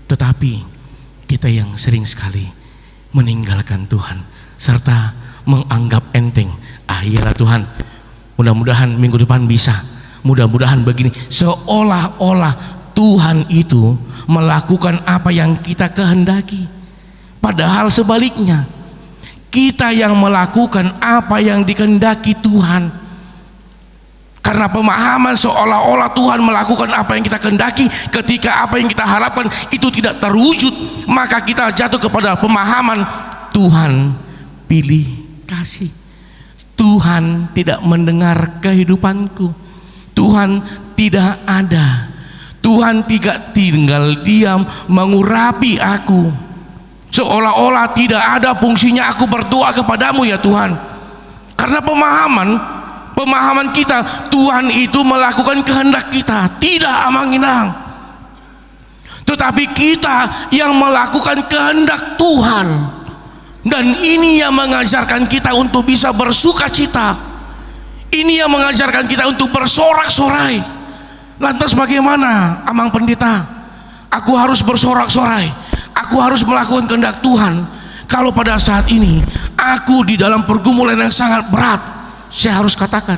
Tetapi kita yang sering sekali meninggalkan Tuhan serta menganggap enteng. Iyalah Tuhan, mudah-mudahan minggu depan bisa, mudah-mudahan begini, seolah-olah Tuhan itu melakukan apa yang kita kehendaki. Padahal sebaliknya, kita yang melakukan apa yang dikehendaki Tuhan. Karena pemahaman seolah-olah Tuhan melakukan apa yang kita kehendaki, ketika apa yang kita harapkan itu tidak terwujud, maka kita jatuh kepada pemahaman Tuhan pilih kasih. Tuhan tidak mendengar kehidupanku. Tuhan tidak ada. Tuhan tidak tinggal diam mengurapi aku. Seolah-olah tidak ada fungsinya aku berdoa kepadamu ya Tuhan. Karena pemahaman kita, Tuhan itu melakukan kehendak kita, tidak amang-inang. Tetapi kita yang melakukan kehendak Tuhan. Dan ini yang mengajarkan kita untuk bisa bersuka cita. Ini yang mengajarkan kita untuk bersorak-sorai. Lantas bagaimana, Amang Pendeta? Aku harus bersorak-sorai. Aku harus melakukan kehendak Tuhan. Kalau pada saat ini aku di dalam pergumulan yang sangat berat, saya harus katakan,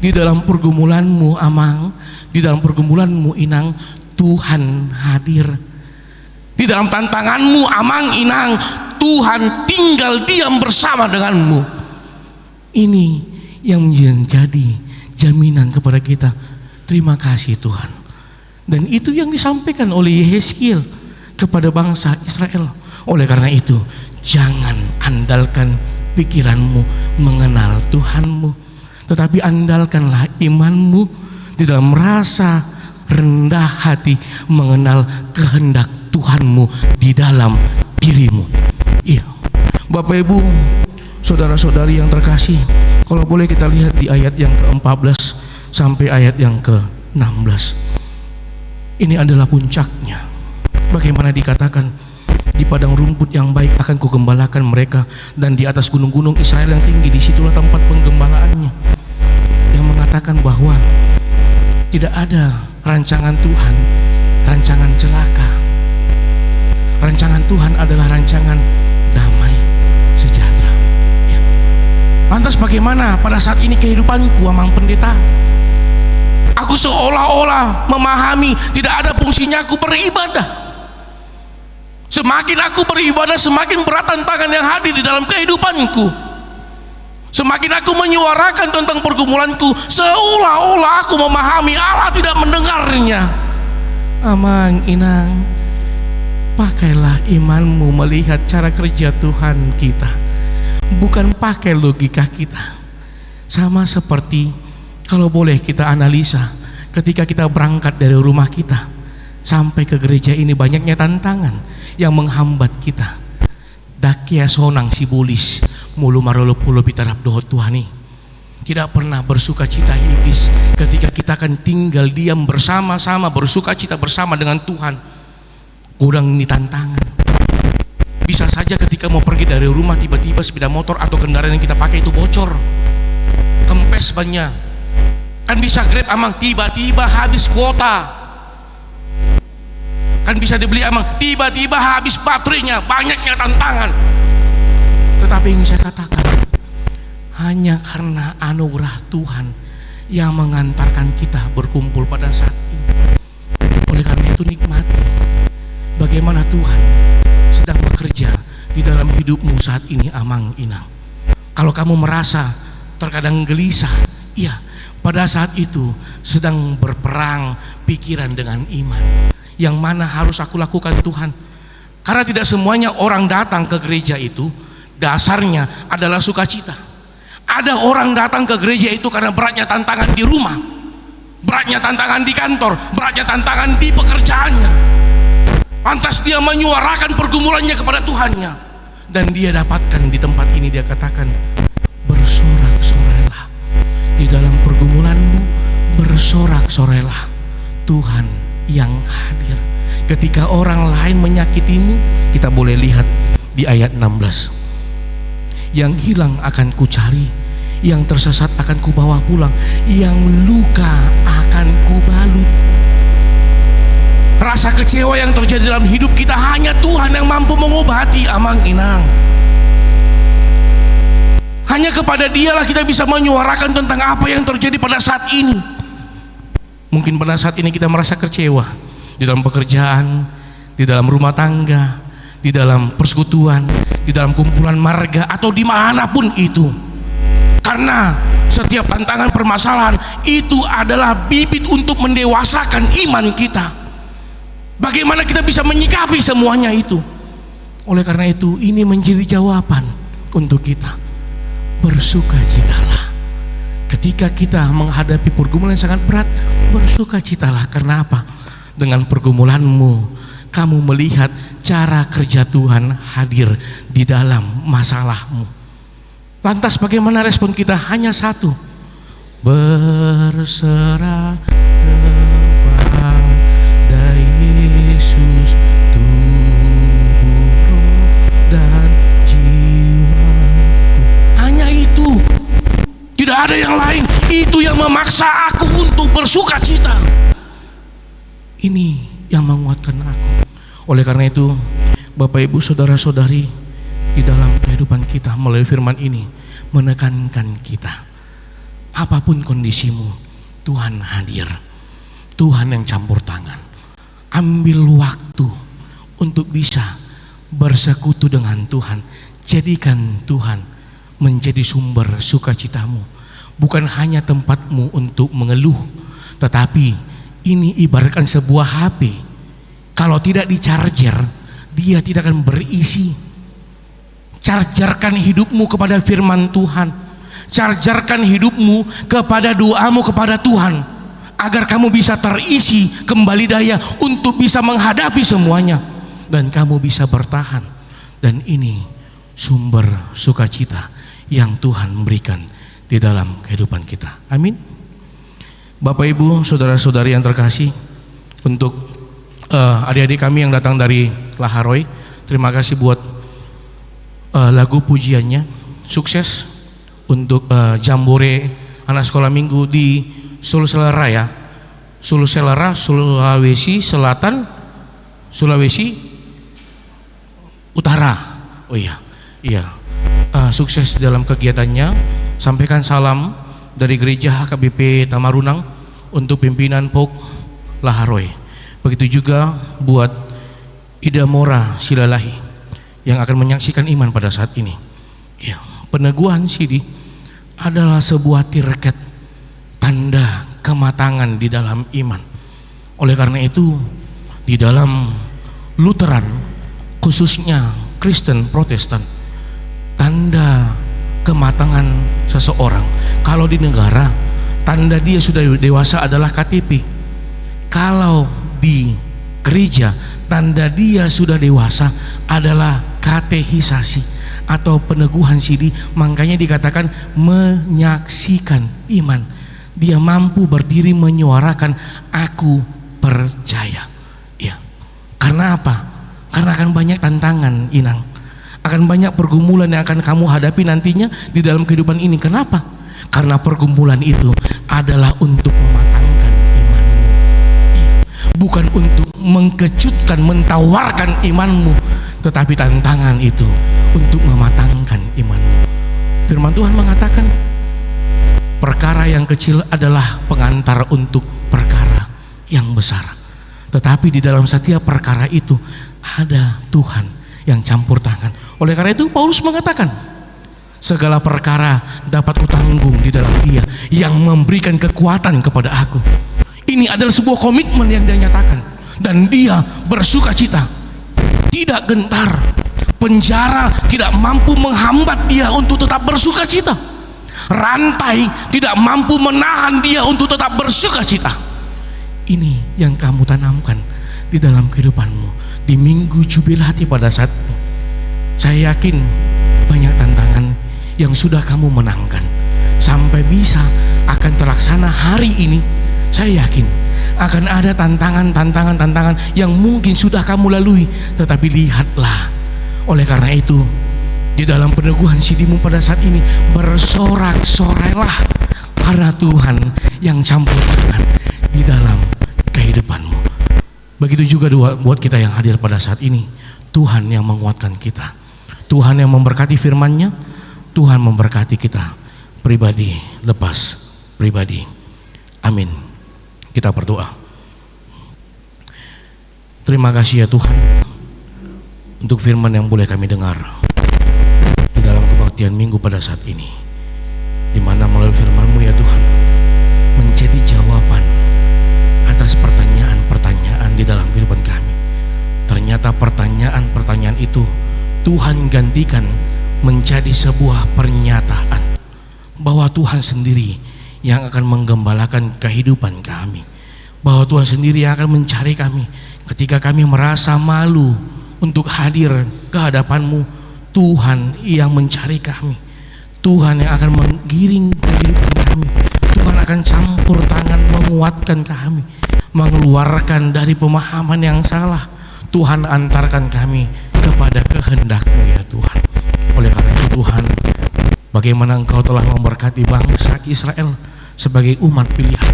di dalam pergumulanmu Amang, di dalam pergumulanmu Inang, Tuhan hadir. Di dalam tantanganmu Amang Inang, Tuhan tinggal diam bersama denganmu. Ini yang menjadi jaminan kepada kita. Terima kasih Tuhan. Dan itu yang disampaikan oleh Yehezkiel kepada bangsa Israel. Oleh karena itu, jangan andalkan pikiranmu mengenal Tuhanmu, tetapi andalkanlah imanmu di dalam rasa rendah hati mengenal kehendak Tuhanmu di dalam dirimu. Iya, Bapak Ibu, saudara-saudari yang terkasih, kalau boleh kita lihat di ayat yang ke-14 sampai ayat yang ke-16. Ini adalah puncaknya. Bagaimana dikatakan, di padang rumput yang baik akan kugembalakan mereka, dan di atas gunung-gunung Israel yang tinggi, disitulah tempat penggembalaannya. Yang mengatakan bahwa tidak ada rancangan Tuhan, rancangan celaka. Rancangan Tuhan adalah rancangan damai sejahtera. Ya. Lantas bagaimana pada saat ini kehidupanku, Amang Pendeta? Aku seolah-olah memahami tidak ada fungsinya aku beribadah. Semakin aku beribadah, semakin berat tantangan yang hadir di dalam kehidupanku. Semakin aku menyuarakan tentang pergumulanku, seolah-olah aku memahami Allah tidak mendengarnya. Amang Inang, pakailah imanmu melihat cara kerja Tuhan kita, bukan pakai logika kita. Sama seperti kalau boleh kita analisa, ketika kita berangkat dari rumah kita sampai ke gereja ini, banyaknya tantangan yang menghambat kita. Dakia sonang sibulis mulu marolo pulo bitarap dohot Tuhani. Tidak pernah bersuka cita iblis ketika kita akan tinggal diam bersama-sama, bersuka cita bersama dengan Tuhan. Kurang ini tantangan. Bisa saja ketika mau pergi dari rumah, tiba-tiba sepeda motor atau kendaraan yang kita pakai itu bocor, kempes bannya. Kan bisa Grab Amang, tiba-tiba habis kuota. Kan bisa dibeli Amang, tiba-tiba habis baterainya, banyaknya tantangan. Tetapi yang saya katakan, hanya karena anugerah Tuhan yang mengantarkan kita berkumpul pada saat ini. Oleh karena itu nikmati bagaimana Tuhan sedang bekerja di dalam hidupmu saat ini, Amang Inang. Kalau kamu merasa terkadang gelisah, iya, pada saat itu sedang berperang pikiran dengan iman. Yang mana harus aku lakukan Tuhan? Karena tidak semuanya orang datang ke gereja itu dasarnya adalah sukacita. Ada orang datang ke gereja itu karena beratnya tantangan di rumah, beratnya tantangan di kantor, beratnya tantangan di pekerjaannya. Lantas dia menyuarakan pergumulannya kepada Tuhannya, dan dia dapatkan di tempat ini. Dia katakan, bersorak-sorailah di dalam pergumulanmu, bersorak-sorailah, Tuhan yang hadir. Ketika orang lain menyakitimu, kita boleh lihat di ayat 16, yang hilang akan kucari, yang tersesat akan kubawa pulang, yang luka akan kubalut. Rasa kecewa yang terjadi dalam hidup kita hanya Tuhan yang mampu mengobati, Amang Inang. Hanya kepada Dialah kita bisa menyuarakan tentang apa yang terjadi pada saat ini. Mungkin pada saat ini kita merasa kecewa di dalam pekerjaan, di dalam rumah tangga, di dalam persekutuan, di dalam kumpulan marga, atau dimanapun itu. Karena setiap tantangan permasalahan itu adalah bibit untuk mendewasakan iman kita. Bagaimana kita bisa menyikapi semuanya itu? Oleh karena itu, ini menjadi jawaban untuk kita. Bersukacitalah. Ketika kita menghadapi pergumulan yang sangat berat, bersukacitalah. Karena apa? Dengan pergumulanmu, kamu melihat cara kerja Tuhan hadir di dalam masalahmu. Lantas bagaimana respon kita? Hanya satu: berserah kepada Yesus, tubuh, roh, dan jiwa. Hanya itu, tidak ada yang lain. Itu yang memaksa aku untuk bersuka cita. Ini yang menguatkan aku. Oleh karena itu, Bapak Ibu saudara-saudari, di dalam kehidupan kita melalui firman ini menekankan kita, apapun kondisimu, Tuhan hadir. Tuhan yang campur tangan. Ambil waktu untuk bisa bersekutu dengan Tuhan. Jadikan Tuhan menjadi sumber sukacitamu. Bukan hanya tempatmu untuk mengeluh, tetapi ini ibaratkan sebuah HP. Kalau tidak di-charger, dia tidak akan berisi. Chargerkan hidupmu kepada firman Tuhan. Chargerkan hidupmu kepada doamu kepada Tuhan, agar kamu bisa terisi kembali daya untuk bisa menghadapi semuanya, dan kamu bisa bertahan. Dan ini sumber sukacita yang Tuhan berikan di dalam kehidupan kita. Amin. Bapak Ibu saudara-saudari yang terkasih, untuk adik-adik kami yang datang dari Laharoy, terima kasih buat lagu pujiannya. Sukses untuk jambore anak sekolah minggu di Suluselera ya, Suluselera, Sulawesi Selatan, Sulawesi Utara. Oh iya, sukses dalam kegiatannya. Sampaikan salam dari gereja HKBP Tamarunang untuk pimpinan POK Laharoy. Begitu juga buat Ida Mora Silalahi yang akan menyaksikan iman pada saat ini. Ya, peneguhan sidi adalah sebuah tirket, tanda kematangan di dalam iman. Oleh karena itu, di dalam Lutheran, khususnya Kristen Protestan, tanda kematangan seseorang, kalau di negara, tanda dia sudah dewasa adalah KTP. Kalau di gereja, tanda dia sudah dewasa adalah katehisasi atau peneguhan sidi. Makanya dikatakan menyaksikan iman. Dia mampu berdiri menyuarakan aku percaya. Ya. Karena apa? Karena akan banyak tantangan, Inang. Akan banyak pergumulan yang akan kamu hadapi nantinya di dalam kehidupan ini. Kenapa? Karena pergumulan itu adalah untuk mematangkan imanmu. Bukan untuk mengkejutkan, mentawarkan imanmu, tetapi tantangan itu untuk mematangkan imanmu. Firman Tuhan mengatakan, perkara yang kecil adalah pengantar untuk perkara yang besar. Tetapi di dalam setiap perkara itu ada Tuhan yang campur tangan. Oleh karena itu Paulus mengatakan, segala perkara dapat kutanggung di dalam Dia yang memberikan kekuatan kepada aku. Ini adalah sebuah komitmen yang dia nyatakan, dan dia bersuka cita, tidak gentar. Penjara tidak mampu menghambat dia untuk tetap bersuka cita. Rantai tidak mampu menahan dia untuk tetap bersuka cita. Ini yang kamu tanamkan di dalam kehidupanmu di minggu jubilati pada saat ini. Saya yakin banyak tantangan yang sudah kamu menangkan sampai bisa akan terlaksana hari ini. Saya yakin akan ada tantangan yang mungkin sudah kamu lalui, tetapi lihatlah. Oleh karena itu, di dalam peneguhan sidimu pada saat ini, bersorak-sorailah karena Tuhan yang campur tangan di dalam kehidupanmu. Begitu juga buat kita yang hadir pada saat ini, Tuhan yang menguatkan kita, Tuhan yang memberkati firman-Nya, Tuhan memberkati kita pribadi lepas pribadi. Amin. Kita berdoa. Terima kasih ya Tuhan untuk firman yang boleh kami dengar di dalam kebaktian minggu pada saat ini, di mana melalui firman-Mu ya Tuhan menjadi jawaban atas pertanyaan-pertanyaan di dalam kehidupan kami. Ternyata pertanyaan-pertanyaan itu Tuhan gantikan menjadi sebuah pernyataan bahwa Tuhan sendiri yang akan menggembalakan kehidupan kami, bahwa Tuhan sendiri yang akan mencari kami ketika kami merasa malu untuk hadir ke hadapan-Mu. Tuhan yang mencari kami, Tuhan yang akan menggiring kehidupan kami, Tuhan akan campur tangan menguatkan kami, mengeluarkan dari pemahaman yang salah. Tuhan antarkan kami kepada kehendak-Mu ya Tuhan. Oleh karena itu Tuhan, bagaimana Engkau telah memberkati bangsa Israel sebagai umat pilihan,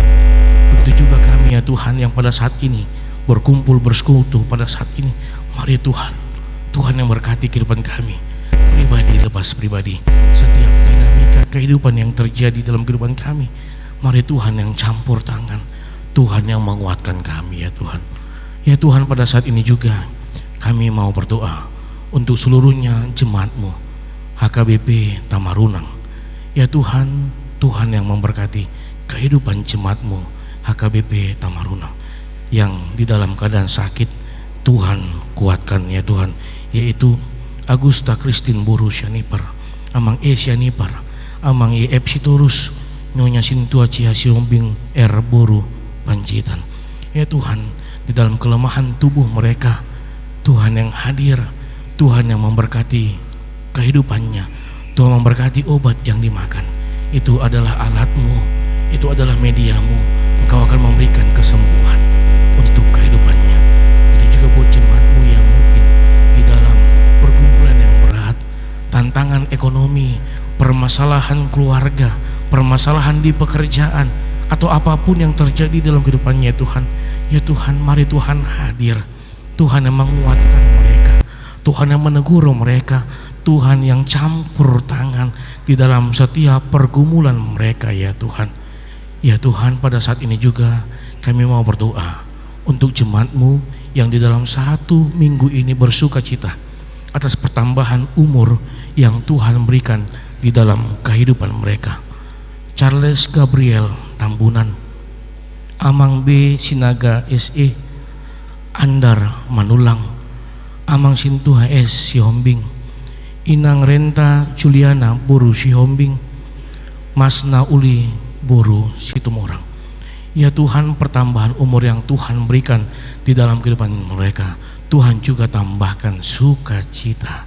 begitu juga kami ya Tuhan yang pada saat ini berkumpul bersekutu pada saat ini. Mari Tuhan, Tuhan yang berkati kehidupan kami, pribadi lepas pribadi, setiap dinamika kehidupan yang terjadi dalam kehidupan kami. Mari Tuhan yang campur tangan, Tuhan yang menguatkan kami ya Tuhan. Ya Tuhan, pada saat ini juga kami mau berdoa untuk seluruhnya jemaat-Mu HKBP Tamarunang. Ya Tuhan, Tuhan yang memberkati kehidupan jemaat-Mu HKBP Tamarunang yang di dalam keadaan sakit, Tuhan kuatkan ya Tuhan, yaitu Agusta Christine Boru Syanipar, Amang E Syanipar, Amang E Epsitorus, Nyonya Sintua Cia Siombing Boru Pancitan. Ya Tuhan, di dalam kelemahan tubuh mereka, Tuhan yang hadir, Tuhan yang memberkati kehidupannya, Tuhan memberkati obat yang dimakan. Itu adalah alat-Mu, itu adalah media-Mu. Engkau akan memberikan kesembuhan untuk kehidupannya. Itu juga buat jemaat-Mu yang mungkin di dalam pergumulan yang berat, tantangan ekonomi, permasalahan keluarga, permasalahan di pekerjaan, atau apapun yang terjadi dalam kehidupannya Tuhan. Ya Tuhan, mari Tuhan hadir, Tuhan yang menguatkan mereka, Tuhan yang menegur mereka, Tuhan yang campur tangan di dalam setiap pergumulan mereka ya Tuhan. Ya Tuhan, pada saat ini juga kami mau berdoa untuk jemaat-Mu yang di dalam 1 minggu ini bersuka cita atas pertambahan umur yang Tuhan berikan di dalam kehidupan mereka. Charles Gabriel Tambunan, Amang B Sinaga SE, Andar Manulang, Amang Sintuha S Sihombing, Inang Renta Juliana Boru Sihombing, Masna Uli Boru Situmorang. Ya Tuhan, pertambahan umur yang Tuhan berikan di dalam kehidupan mereka, Tuhan juga tambahkan sukacita,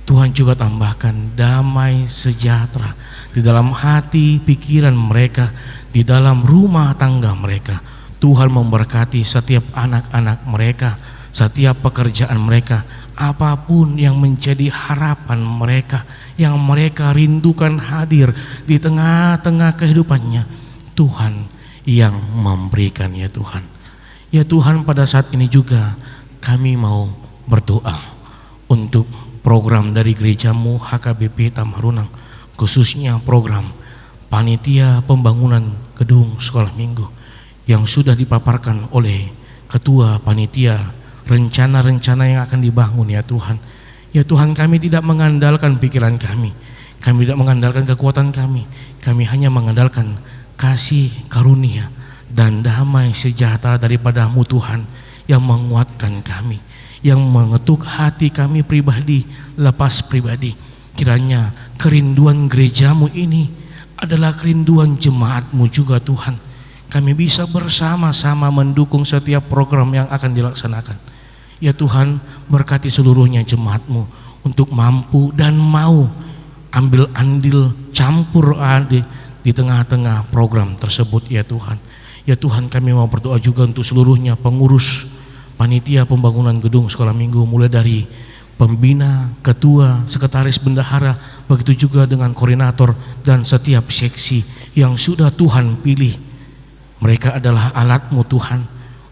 Tuhan juga tambahkan damai sejahtera di dalam hati pikiran mereka, di dalam rumah tangga mereka. Tuhan memberkati setiap anak-anak mereka, setiap pekerjaan mereka, apapun yang menjadi harapan mereka, yang mereka rindukan hadir di tengah-tengah kehidupannya, Tuhan yang memberikan ya Tuhan. Ya Tuhan, pada saat ini juga kami mau berdoa untuk program dari gereja-Mu HKBP Tamarunang, khususnya program panitia pembangunan gedung sekolah minggu yang sudah dipaparkan oleh ketua panitia, rencana-rencana yang akan dibangun ya Tuhan. Ya Tuhan, kami tidak mengandalkan pikiran kami tidak mengandalkan kekuatan kami hanya mengandalkan kasih karunia dan damai sejahtera daripada-Mu Tuhan, yang menguatkan kami, yang mengetuk hati kami pribadi lepas pribadi. Kiranya kerinduan gereja-Mu ini adalah kerinduan jemaat-Mu juga Tuhan. Kami bisa bersama-sama mendukung setiap program yang akan dilaksanakan. Ya Tuhan, berkati seluruhnya jemaat-Mu untuk mampu dan mau ambil andil, campur adil di tengah-tengah program tersebut ya Tuhan. Ya Tuhan, kami mau berdoa juga untuk seluruhnya pengurus panitia pembangunan gedung sekolah minggu, mulai dari pembina, ketua, sekretaris bendahara, begitu juga dengan koordinator dan setiap seksi yang sudah Tuhan pilih. Mereka adalah alat-Mu Tuhan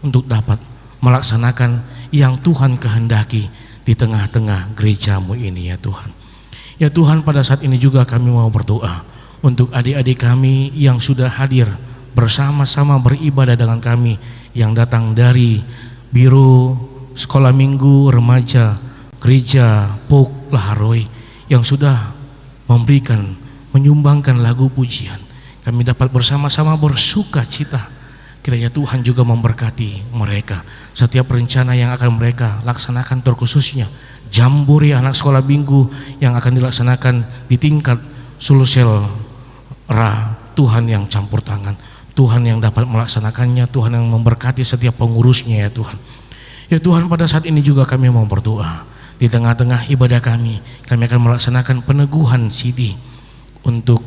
untuk dapat melaksanakan yang Tuhan kehendaki di tengah-tengah gereja-Mu ini ya Tuhan. Ya Tuhan, pada saat ini juga kami mau berdoa untuk adik-adik kami yang sudah hadir bersama-sama beribadah dengan kami yang datang dari Biro Sekolah Minggu Remaja Gereja Pok Laharoi yang sudah menyumbangkan lagu pujian. Kami dapat bersama-sama bersuka cita. Kiranya Tuhan juga memberkati mereka. Setiap rencana yang akan mereka laksanakan, terkhususnya jambore anak sekolah minggu yang akan dilaksanakan di tingkat Sulsel Ra, Tuhan yang campur tangan, Tuhan yang dapat melaksanakannya, Tuhan yang memberkati setiap pengurusnya ya Tuhan. Ya Tuhan, pada saat ini juga kami mau berdoa. Di tengah-tengah ibadah kami akan melaksanakan peneguhan CD untuk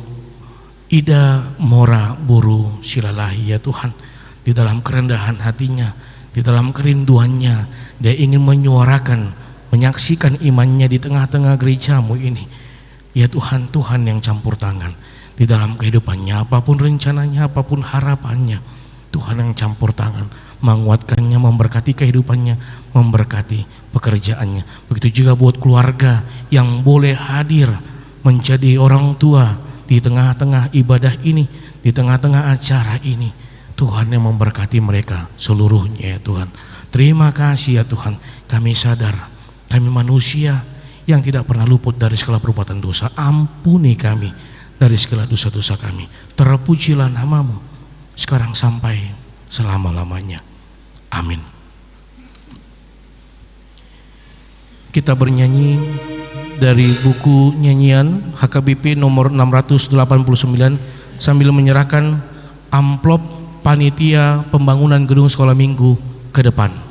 Ida Mora Buru Silalahi ya Tuhan. Di dalam kerendahan hatinya, di dalam kerinduannya, dia ingin menyuarakan, menyaksikan imannya di tengah-tengah gerejamu ini. Ya Tuhan, Tuhan yang campur tangan di dalam kehidupannya, apapun rencananya, apapun harapannya, Tuhan yang campur tangan, menguatkannya, memberkati kehidupannya, memberkati pekerjaannya. Begitu juga buat keluarga yang boleh hadir menjadi orang tua di tengah-tengah ibadah ini, di tengah-tengah acara ini. Tuhan yang memberkati mereka seluruhnya ya Tuhan. Terima kasih ya Tuhan. Kami sadar kami manusia yang tidak pernah luput dari segala perbuatan dosa. Ampuni kami dari segala dosa-dosa kami. Terpujilah namamu sekarang sampai selama-lamanya. Amin. Kita bernyanyi dari buku nyanyian HKBP nomor 689 sambil menyerahkan amplop panitia pembangunan gedung sekolah minggu ke depan.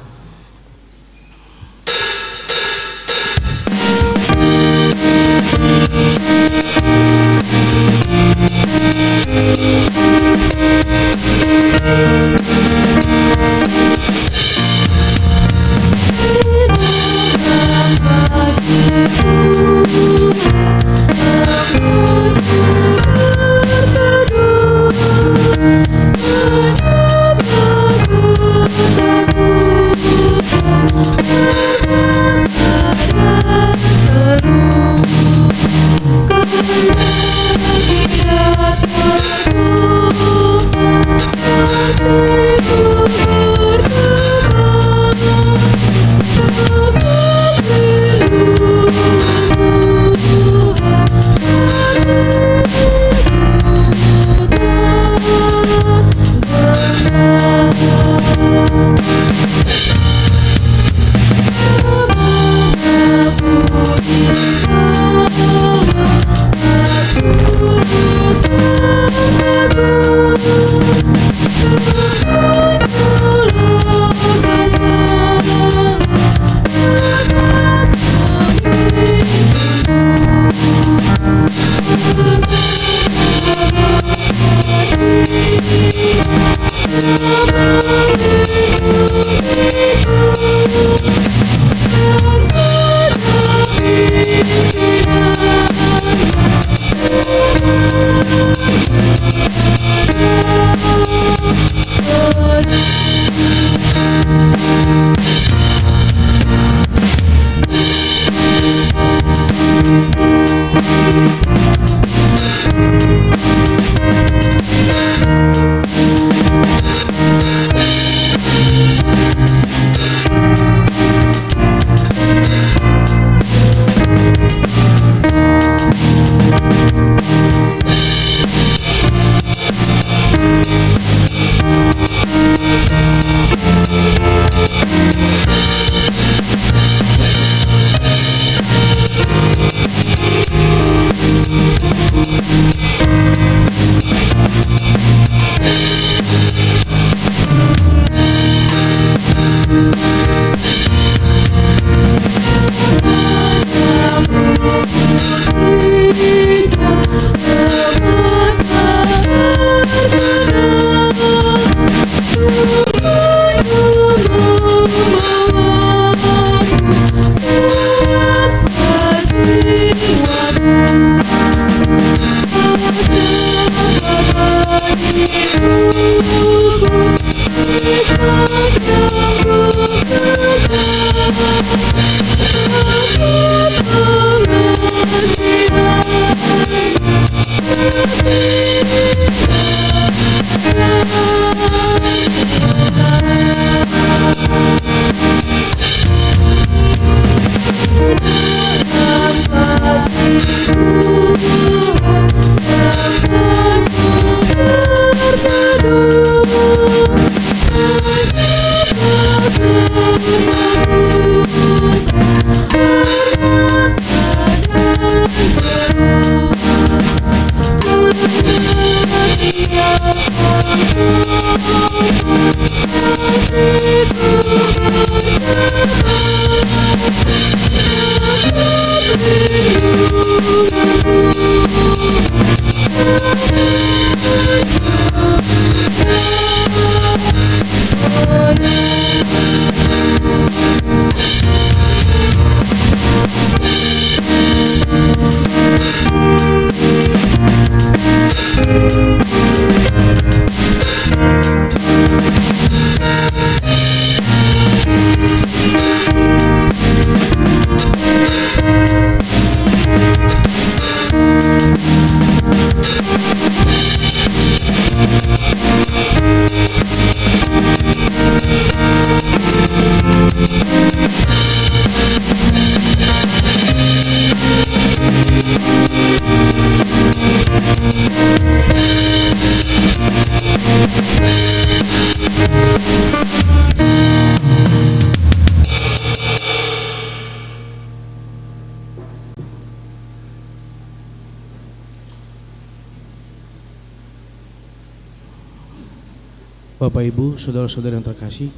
Bapak Ibu, saudara-saudara yang terkasih,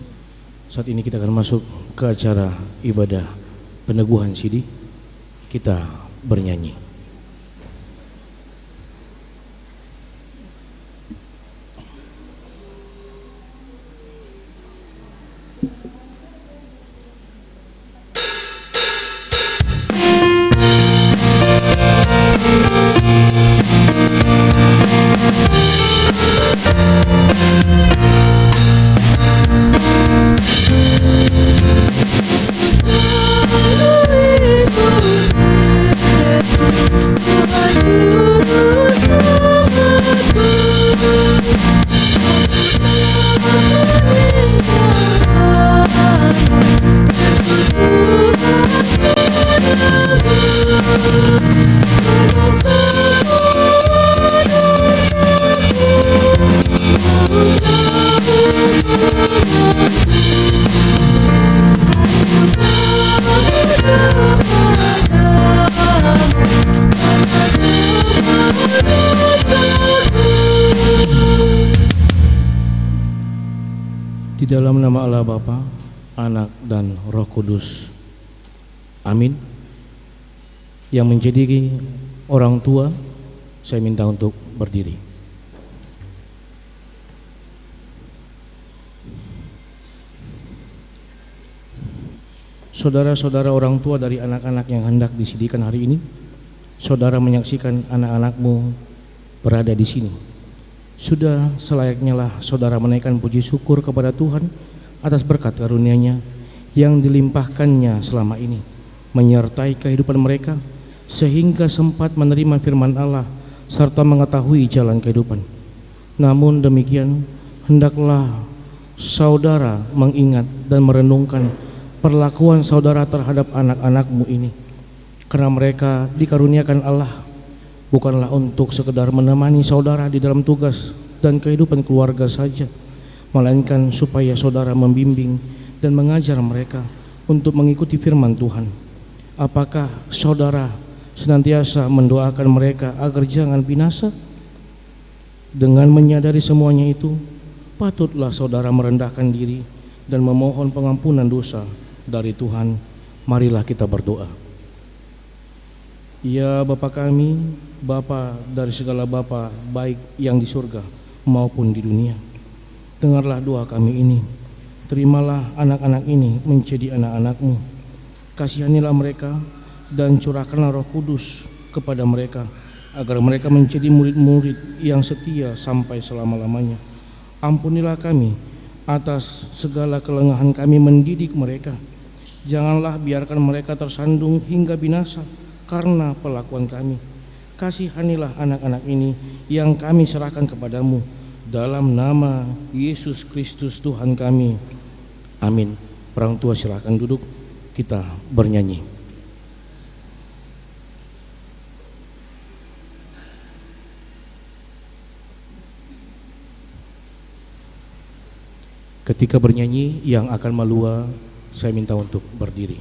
saat ini kita akan masuk ke acara ibadah peneguhan sidi. Kita bernyanyi. Di dalam nama Allah Bapa, Anak dan Roh Kudus. Amin. Yang menjadi orang tua, saya minta untuk berdiri. Saudara-saudara orang tua dari anak-anak yang hendak disidikan hari ini, saudara menyaksikan anak-anakmu berada di sini. Sudah selayaknya lah saudara menaikkan puji syukur kepada Tuhan atas berkat karunia-Nya yang dilimpahkannya selama ini, menyertai kehidupan mereka sehingga sempat menerima firman Allah serta mengetahui jalan kehidupan. Namun demikian, hendaklah saudara mengingat dan merenungkan perlakuan saudara terhadap anak-anakmu ini, karena mereka dikaruniakan Allah bukanlah untuk sekedar menemani saudara di dalam tugas dan kehidupan keluarga saja, melainkan supaya saudara membimbing dan mengajar mereka untuk mengikuti firman Tuhan. Apakah saudara senantiasa mendoakan mereka agar jangan binasa? Dengan menyadari semuanya itu, patutlah saudara merendahkan diri dan memohon pengampunan dosa dari Tuhan. Marilah kita berdoa. Ya Bapa kami, Bapa dari segala Bapa, baik yang di surga maupun di dunia, dengarlah doa kami ini. Terimalah anak-anak ini menjadi anak-anak-Mu. Kasihanilah mereka dan curahkanlah Roh Kudus kepada mereka, agar mereka menjadi murid-murid yang setia sampai selama-lamanya. Ampunilah kami atas segala kelengahan kami mendidik mereka. Janganlah biarkan mereka tersandung hingga binasa karena pelakuan kami. Kasihanilah anak-anak ini yang kami serahkan kepadamu, dalam nama Yesus Kristus Tuhan kami. Amin. Orang tua silakan duduk, kita bernyanyi. Ketika bernyanyi yang akan melua, saya minta untuk berdiri.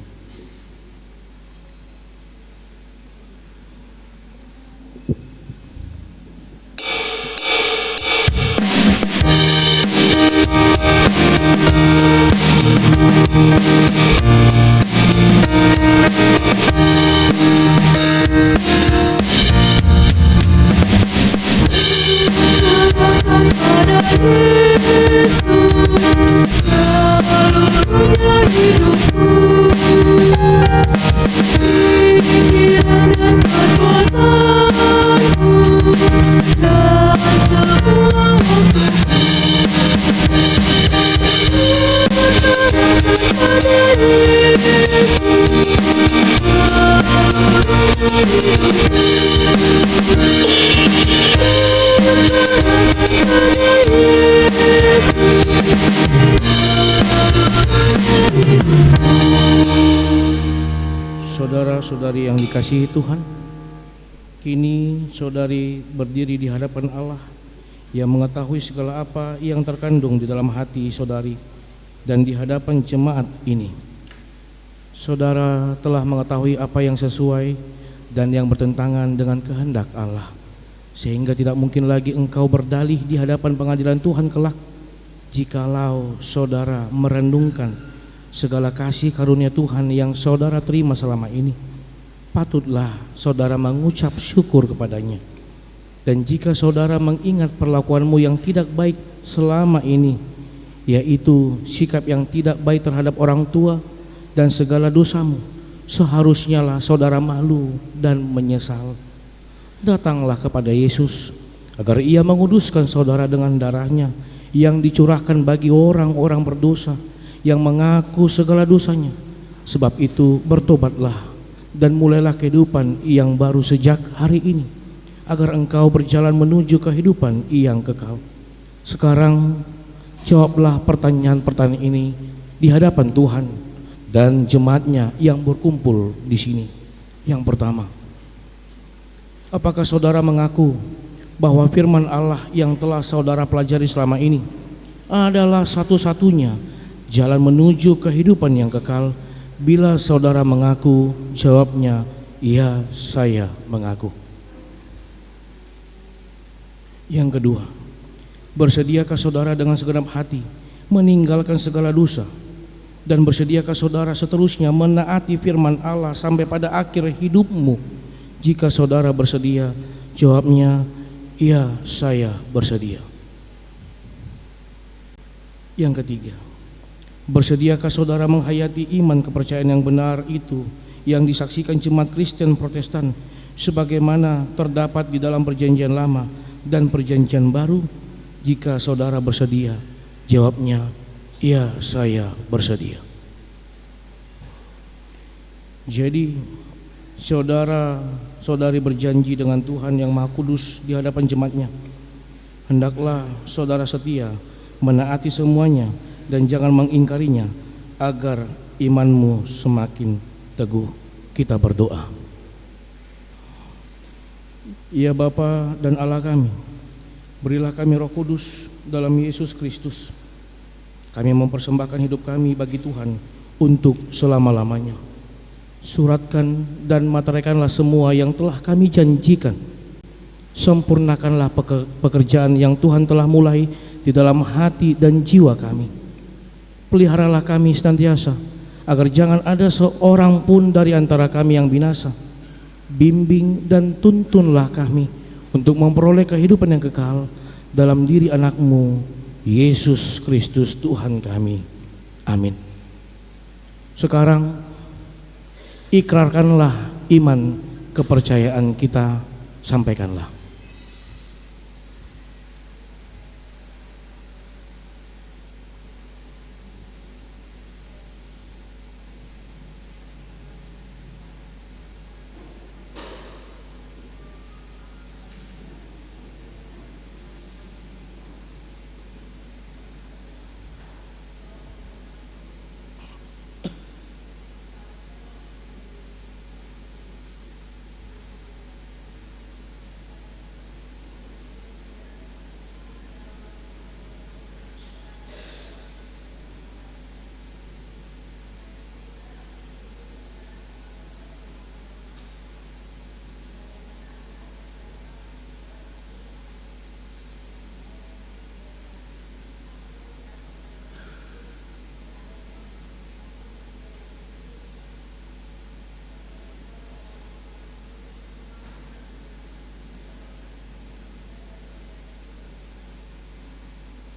Saudara-saudari yang dikasihi Tuhan, kini saudari berdiri di hadapan Allah yang mengetahui segala apa yang terkandung di dalam hati saudari dan di hadapan jemaat ini. Saudara telah mengetahui apa yang sesuai dan yang bertentangan dengan kehendak Allah, sehingga tidak mungkin lagi engkau berdalih di hadapan pengadilan Tuhan kelak jikalau saudara merenungkan segala kasih karunia Tuhan yang saudara terima selama ini. Patutlah saudara mengucap syukur kepadanya. Dan jika saudara mengingat perlakuanmu yang tidak baik selama ini, yaitu sikap yang tidak baik terhadap orang tua dan segala dosamu, seharusnya lah saudara malu dan menyesal. Datanglah kepada Yesus agar Ia menguduskan saudara dengan darahnya yang dicurahkan bagi orang-orang berdosa yang mengaku segala dosanya. Sebab itu bertobatlah dan mulailah kehidupan yang baru sejak hari ini, agar engkau berjalan menuju kehidupan yang kekal. Sekarang jawablah pertanyaan-pertanyaan ini di hadapan Tuhan dan jemaatnya yang berkumpul di sini. Yang pertama, apakah saudara mengaku bahwa firman Allah yang telah saudara pelajari selama ini adalah satu-satunya jalan menuju kehidupan yang kekal? Bila saudara mengaku, jawabnya, "Ya, saya mengaku." Yang kedua, bersediakah saudara dengan segenap hati meninggalkan segala dosa, dan bersediakah saudara seterusnya menaati firman Allah sampai pada akhir hidupmu? Jika saudara bersedia, jawabnya, "Ya, saya bersedia." Yang ketiga, bersediakah saudara menghayati iman kepercayaan yang benar itu yang disaksikan jemaat Kristen Protestan sebagaimana terdapat di dalam perjanjian lama dan perjanjian baru? Jika saudara bersedia, jawabnya, "Ya, saya bersedia." Jadi saudara-saudari berjanji dengan Tuhan yang Maha Kudus di hadapan jemaatnya, hendaklah saudara setia menaati semuanya dan jangan mengingkarinya, agar imanmu semakin teguh. Kita berdoa. Ya Bapa dan Allah kami, berilah kami Roh Kudus dalam Yesus Kristus. Kami mempersembahkan hidup kami bagi Tuhan untuk selama-lamanya. Suratkan dan materaikanlah semua yang telah kami janjikan. Sempurnakanlah pekerjaan yang Tuhan telah mulai di dalam hati dan jiwa kami. Peliharalah kami senantiasa, agar jangan ada seorang pun dari antara kami yang binasa. Bimbing dan tuntunlah kami untuk memperoleh kehidupan yang kekal dalam diri anak-Mu, Yesus Kristus Tuhan kami. Amin. Sekarang ikrarkanlah iman kepercayaan kita, sampaikanlah.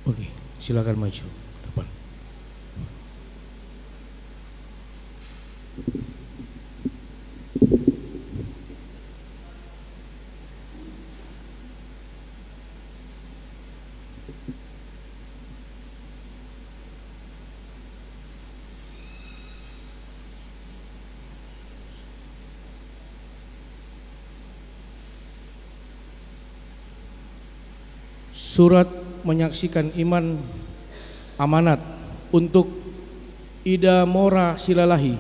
Oke, silakan maju depan. Surat menyaksikan iman amanat untuk Ida Mora Silalahi,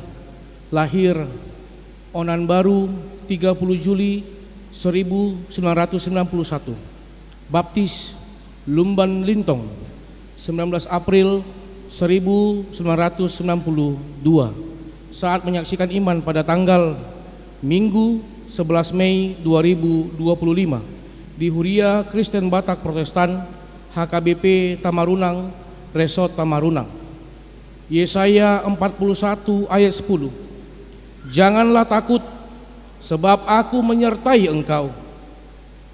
lahir Onan Baru 30 Juli 1991, baptis Lumban Lintong 19 April 1992, saat menyaksikan iman pada tanggal Minggu 11 Mei 2025 di Huria Kristen Batak Protestan HKBP Tamarunang, Resort Tamarunang. Yesaya 41 ayat 10. Janganlah takut, sebab aku menyertai engkau.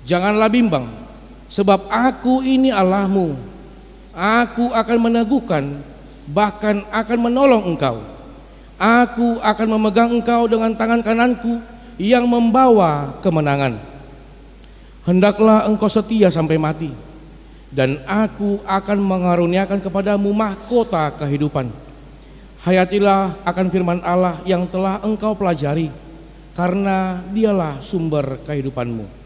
Janganlah bimbang, sebab aku ini Allahmu. Aku akan meneguhkan, bahkan akan menolong engkau. Aku akan memegang engkau dengan tangan kananku yang membawa kemenangan. Hendaklah engkau setia sampai mati, dan aku akan mengaruniakan kepadamu mahkota kehidupan. Hayatilah akan firman Allah yang telah engkau pelajari, karena dialah sumber kehidupanmu.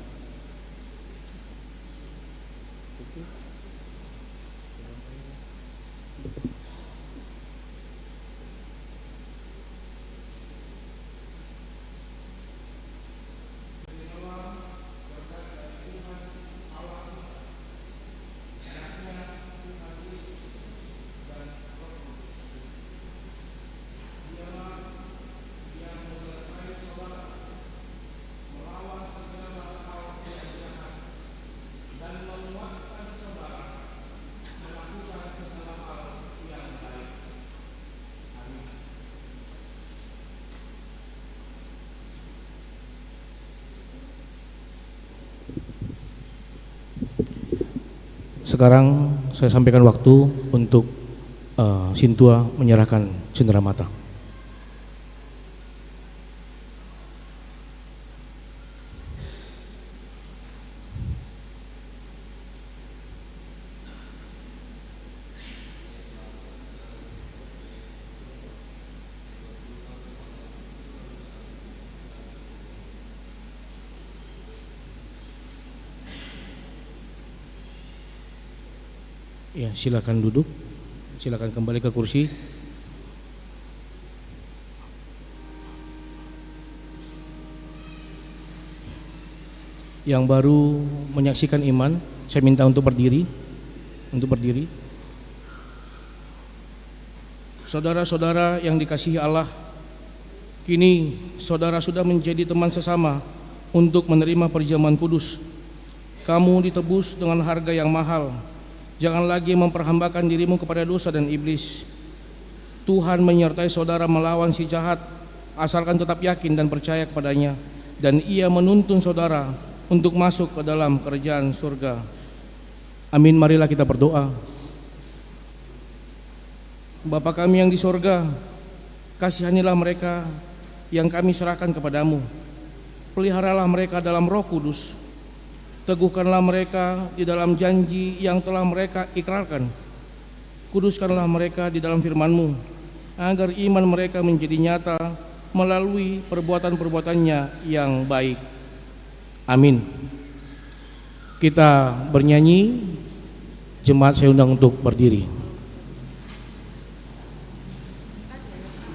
Sekarang saya sampaikan waktu untuk Sintua menyerahkan cenderamata. Ya, silakan duduk. Silakan kembali ke kursi. Yang baru menyaksikan iman, saya minta untuk berdiri. Untuk berdiri. Saudara-saudara yang dikasihi Allah, kini saudara sudah menjadi teman sesama untuk menerima perjamuan kudus. Kamu ditebus dengan harga yang mahal. Jangan lagi memperhambakan dirimu kepada dosa dan iblis. Tuhan menyertai saudara melawan si jahat, asalkan tetap yakin dan percaya kepadanya, dan Ia menuntun saudara untuk masuk ke dalam kerajaan surga. Amin. Marilah kita berdoa. Bapa kami yang di surga, kasihanilah mereka yang kami serahkan kepadamu. Peliharalah mereka dalam Roh Kudus. Teguhkanlah mereka di dalam janji yang telah mereka ikrarkan. Kuduskanlah mereka di dalam firman-Mu, agar iman mereka menjadi nyata melalui perbuatan-perbuatannya yang baik. Amin. Kita bernyanyi, jemaat saya undang untuk berdiri. Serahkan pada Yesus.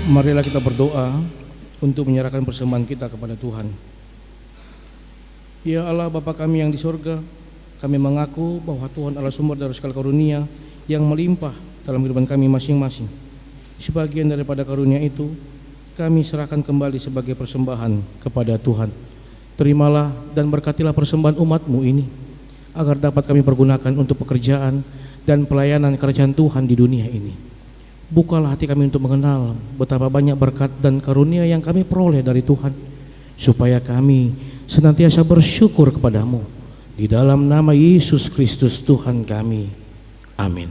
Marilah kita berdoa untuk menyerahkan persembahan kita kepada Tuhan. Ya Allah Bapa kami yang di surga, kami mengaku bahwa Tuhan adalah sumber dari segala karunia yang melimpah dalam kehidupan kami masing-masing. Sebagian daripada karunia itu kami serahkan kembali sebagai persembahan kepada Tuhan. Terimalah dan berkatilah persembahan umat-Mu ini, agar dapat kami pergunakan untuk pekerjaan dan pelayanan kerajaan Tuhan di dunia ini. Bukalah hati kami untuk mengenal betapa banyak berkat dan karunia yang kami peroleh dari Tuhan, supaya kami senantiasa bersyukur kepadamu. Di dalam nama Yesus Kristus Tuhan kami. Amin.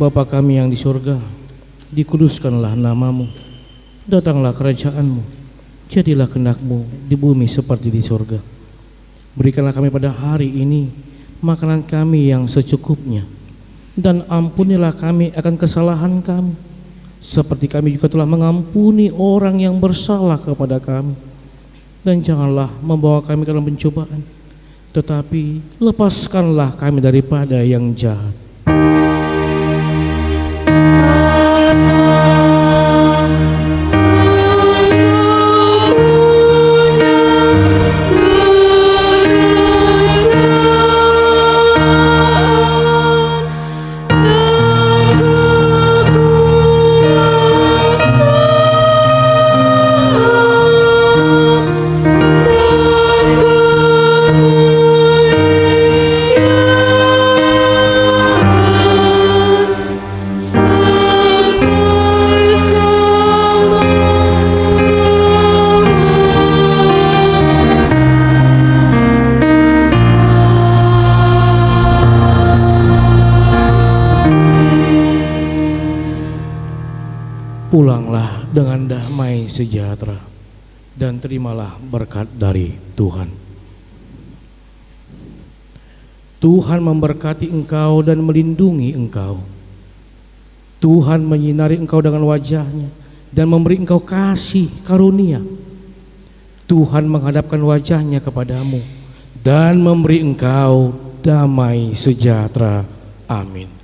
Bapa kami yang di surga, dikuduskanlah namamu, datanglah kerajaanmu, jadilah kehendak-Mu di bumi seperti di surga. Berikanlah kami pada hari ini makanan kami yang secukupnya, dan ampunilah kami akan kesalahan kami, seperti kami juga telah mengampuni orang yang bersalah kepada kami. Dan janganlah membawa kami ke dalam pencobaan, tetapi lepaskanlah kami daripada yang jahat. Pulanglah dengan damai sejahtera dan terimalah berkat dari Tuhan. Tuhan memberkati engkau dan melindungi engkau. Tuhan menyinari engkau dengan wajah-Nya dan memberi engkau kasih karunia. Tuhan menghadapkan wajah-Nya kepadamu dan memberi engkau damai sejahtera. Amin.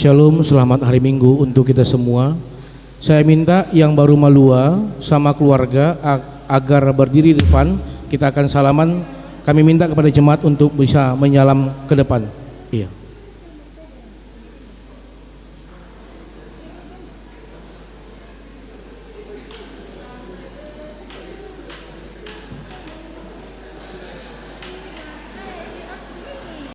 Shalom, selamat hari Minggu untuk kita semua. Saya minta yang baru malua sama keluarga agar berdiri di depan. Kita akan salaman. Kami minta kepada jemaat untuk bisa menyalam ke depan. Iya.